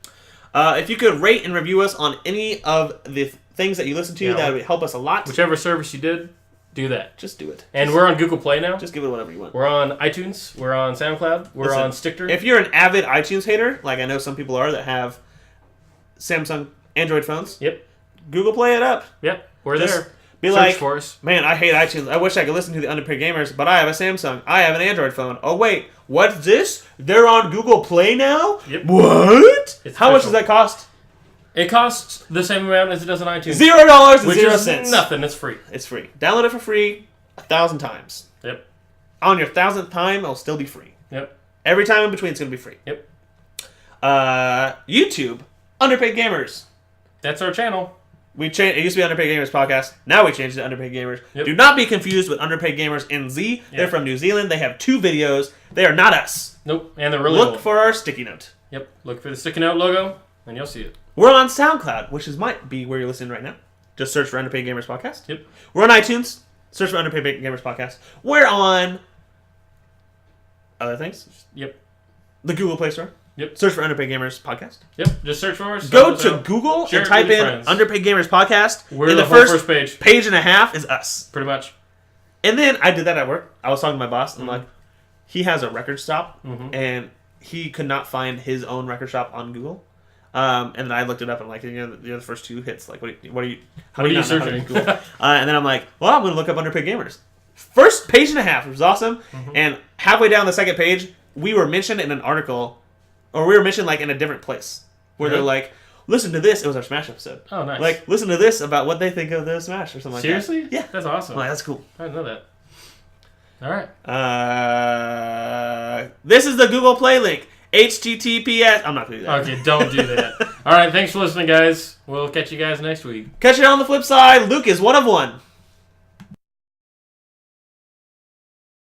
A: If you could rate and review us on any of the things that you listen to, that would help us a lot.
B: Whichever service you did, do that.
A: Just do it.
B: And we're on Google Play now.
A: Just give it whatever you want.
B: We're on iTunes. We're on SoundCloud. We're on Stitcher.
A: If you're an avid iTunes hater, like I know some people are that have Samsung Android phones,
B: yep.
A: Google Play it up.
B: Yep. We're there.
A: Be
B: Search
A: like,
B: for us.
A: Man, I hate iTunes. I wish I could listen to the Underpaid Gamers, but I have a Samsung. I have an Android phone. Oh, wait. What's this? They're on Google Play now?
B: Yep.
A: What? How much does that cost?
B: It costs the same amount as it does on iTunes.
A: $0 and 0
B: cents.
A: cents.
B: Nothing. It's free.
A: It's free. Download it for free 1,000 times.
B: Yep.
A: On your 1,000th time, it'll still be free.
B: Yep.
A: Every time in between, it's going to be free.
B: Yep.
A: YouTube, Underpaid Gamers.
B: That's our channel.
A: It used to be Underpaid Gamers Podcast. Now we changed it to Underpaid Gamers.
B: Yep.
A: Do not be confused with Underpaid Gamers NZ. Yep. They're from New Zealand. They have 2 videos. They are not us.
B: Nope. And they're really
A: Look for our sticky note.
B: Yep. Look for the sticky note logo, and you'll see it.
A: We're on SoundCloud, which might be where you're listening right now. Just search for Underpaid Gamers Podcast.
B: Yep.
A: We're on iTunes. Search for Underpaid Gamers Podcast. We're on other things.
B: Yep.
A: The Google Play Store.
B: Yep.
A: Search for Underpaid Gamers Podcast.
B: Yep. Just search for us.
A: Go to Google and type in Underpaid Gamers Podcast.
B: We're the first
A: page and a half is us.
B: Pretty much.
A: And then I did that at work. I was talking to my boss, and I'm like, he has a record shop, and he could not find his own record shop on Google. And then I looked it up, and I'm like, you're the first 2 hits. Like, what are you
B: searching?
A: And then I'm like, well, I'm going to look up Underpaid Gamers. First page and a half, it was awesome. And halfway down the second page, we were mentioned in an article, or we were mentioned like in a different place, where they're like, listen to this. It was our Smash episode.
B: Oh, nice.
A: Like, listen to this about what they think of the Smash or something like that.
B: Seriously?
A: Yeah.
B: That's awesome.
A: Like, that's cool.
B: I didn't know that. All right.
A: This is the Google Play link. HTTPS. I'm not going to do that.
B: Okay, don't do that. All right, thanks for listening, guys. We'll catch you guys next week.
A: Catch you on the flip side. Luke is one of one.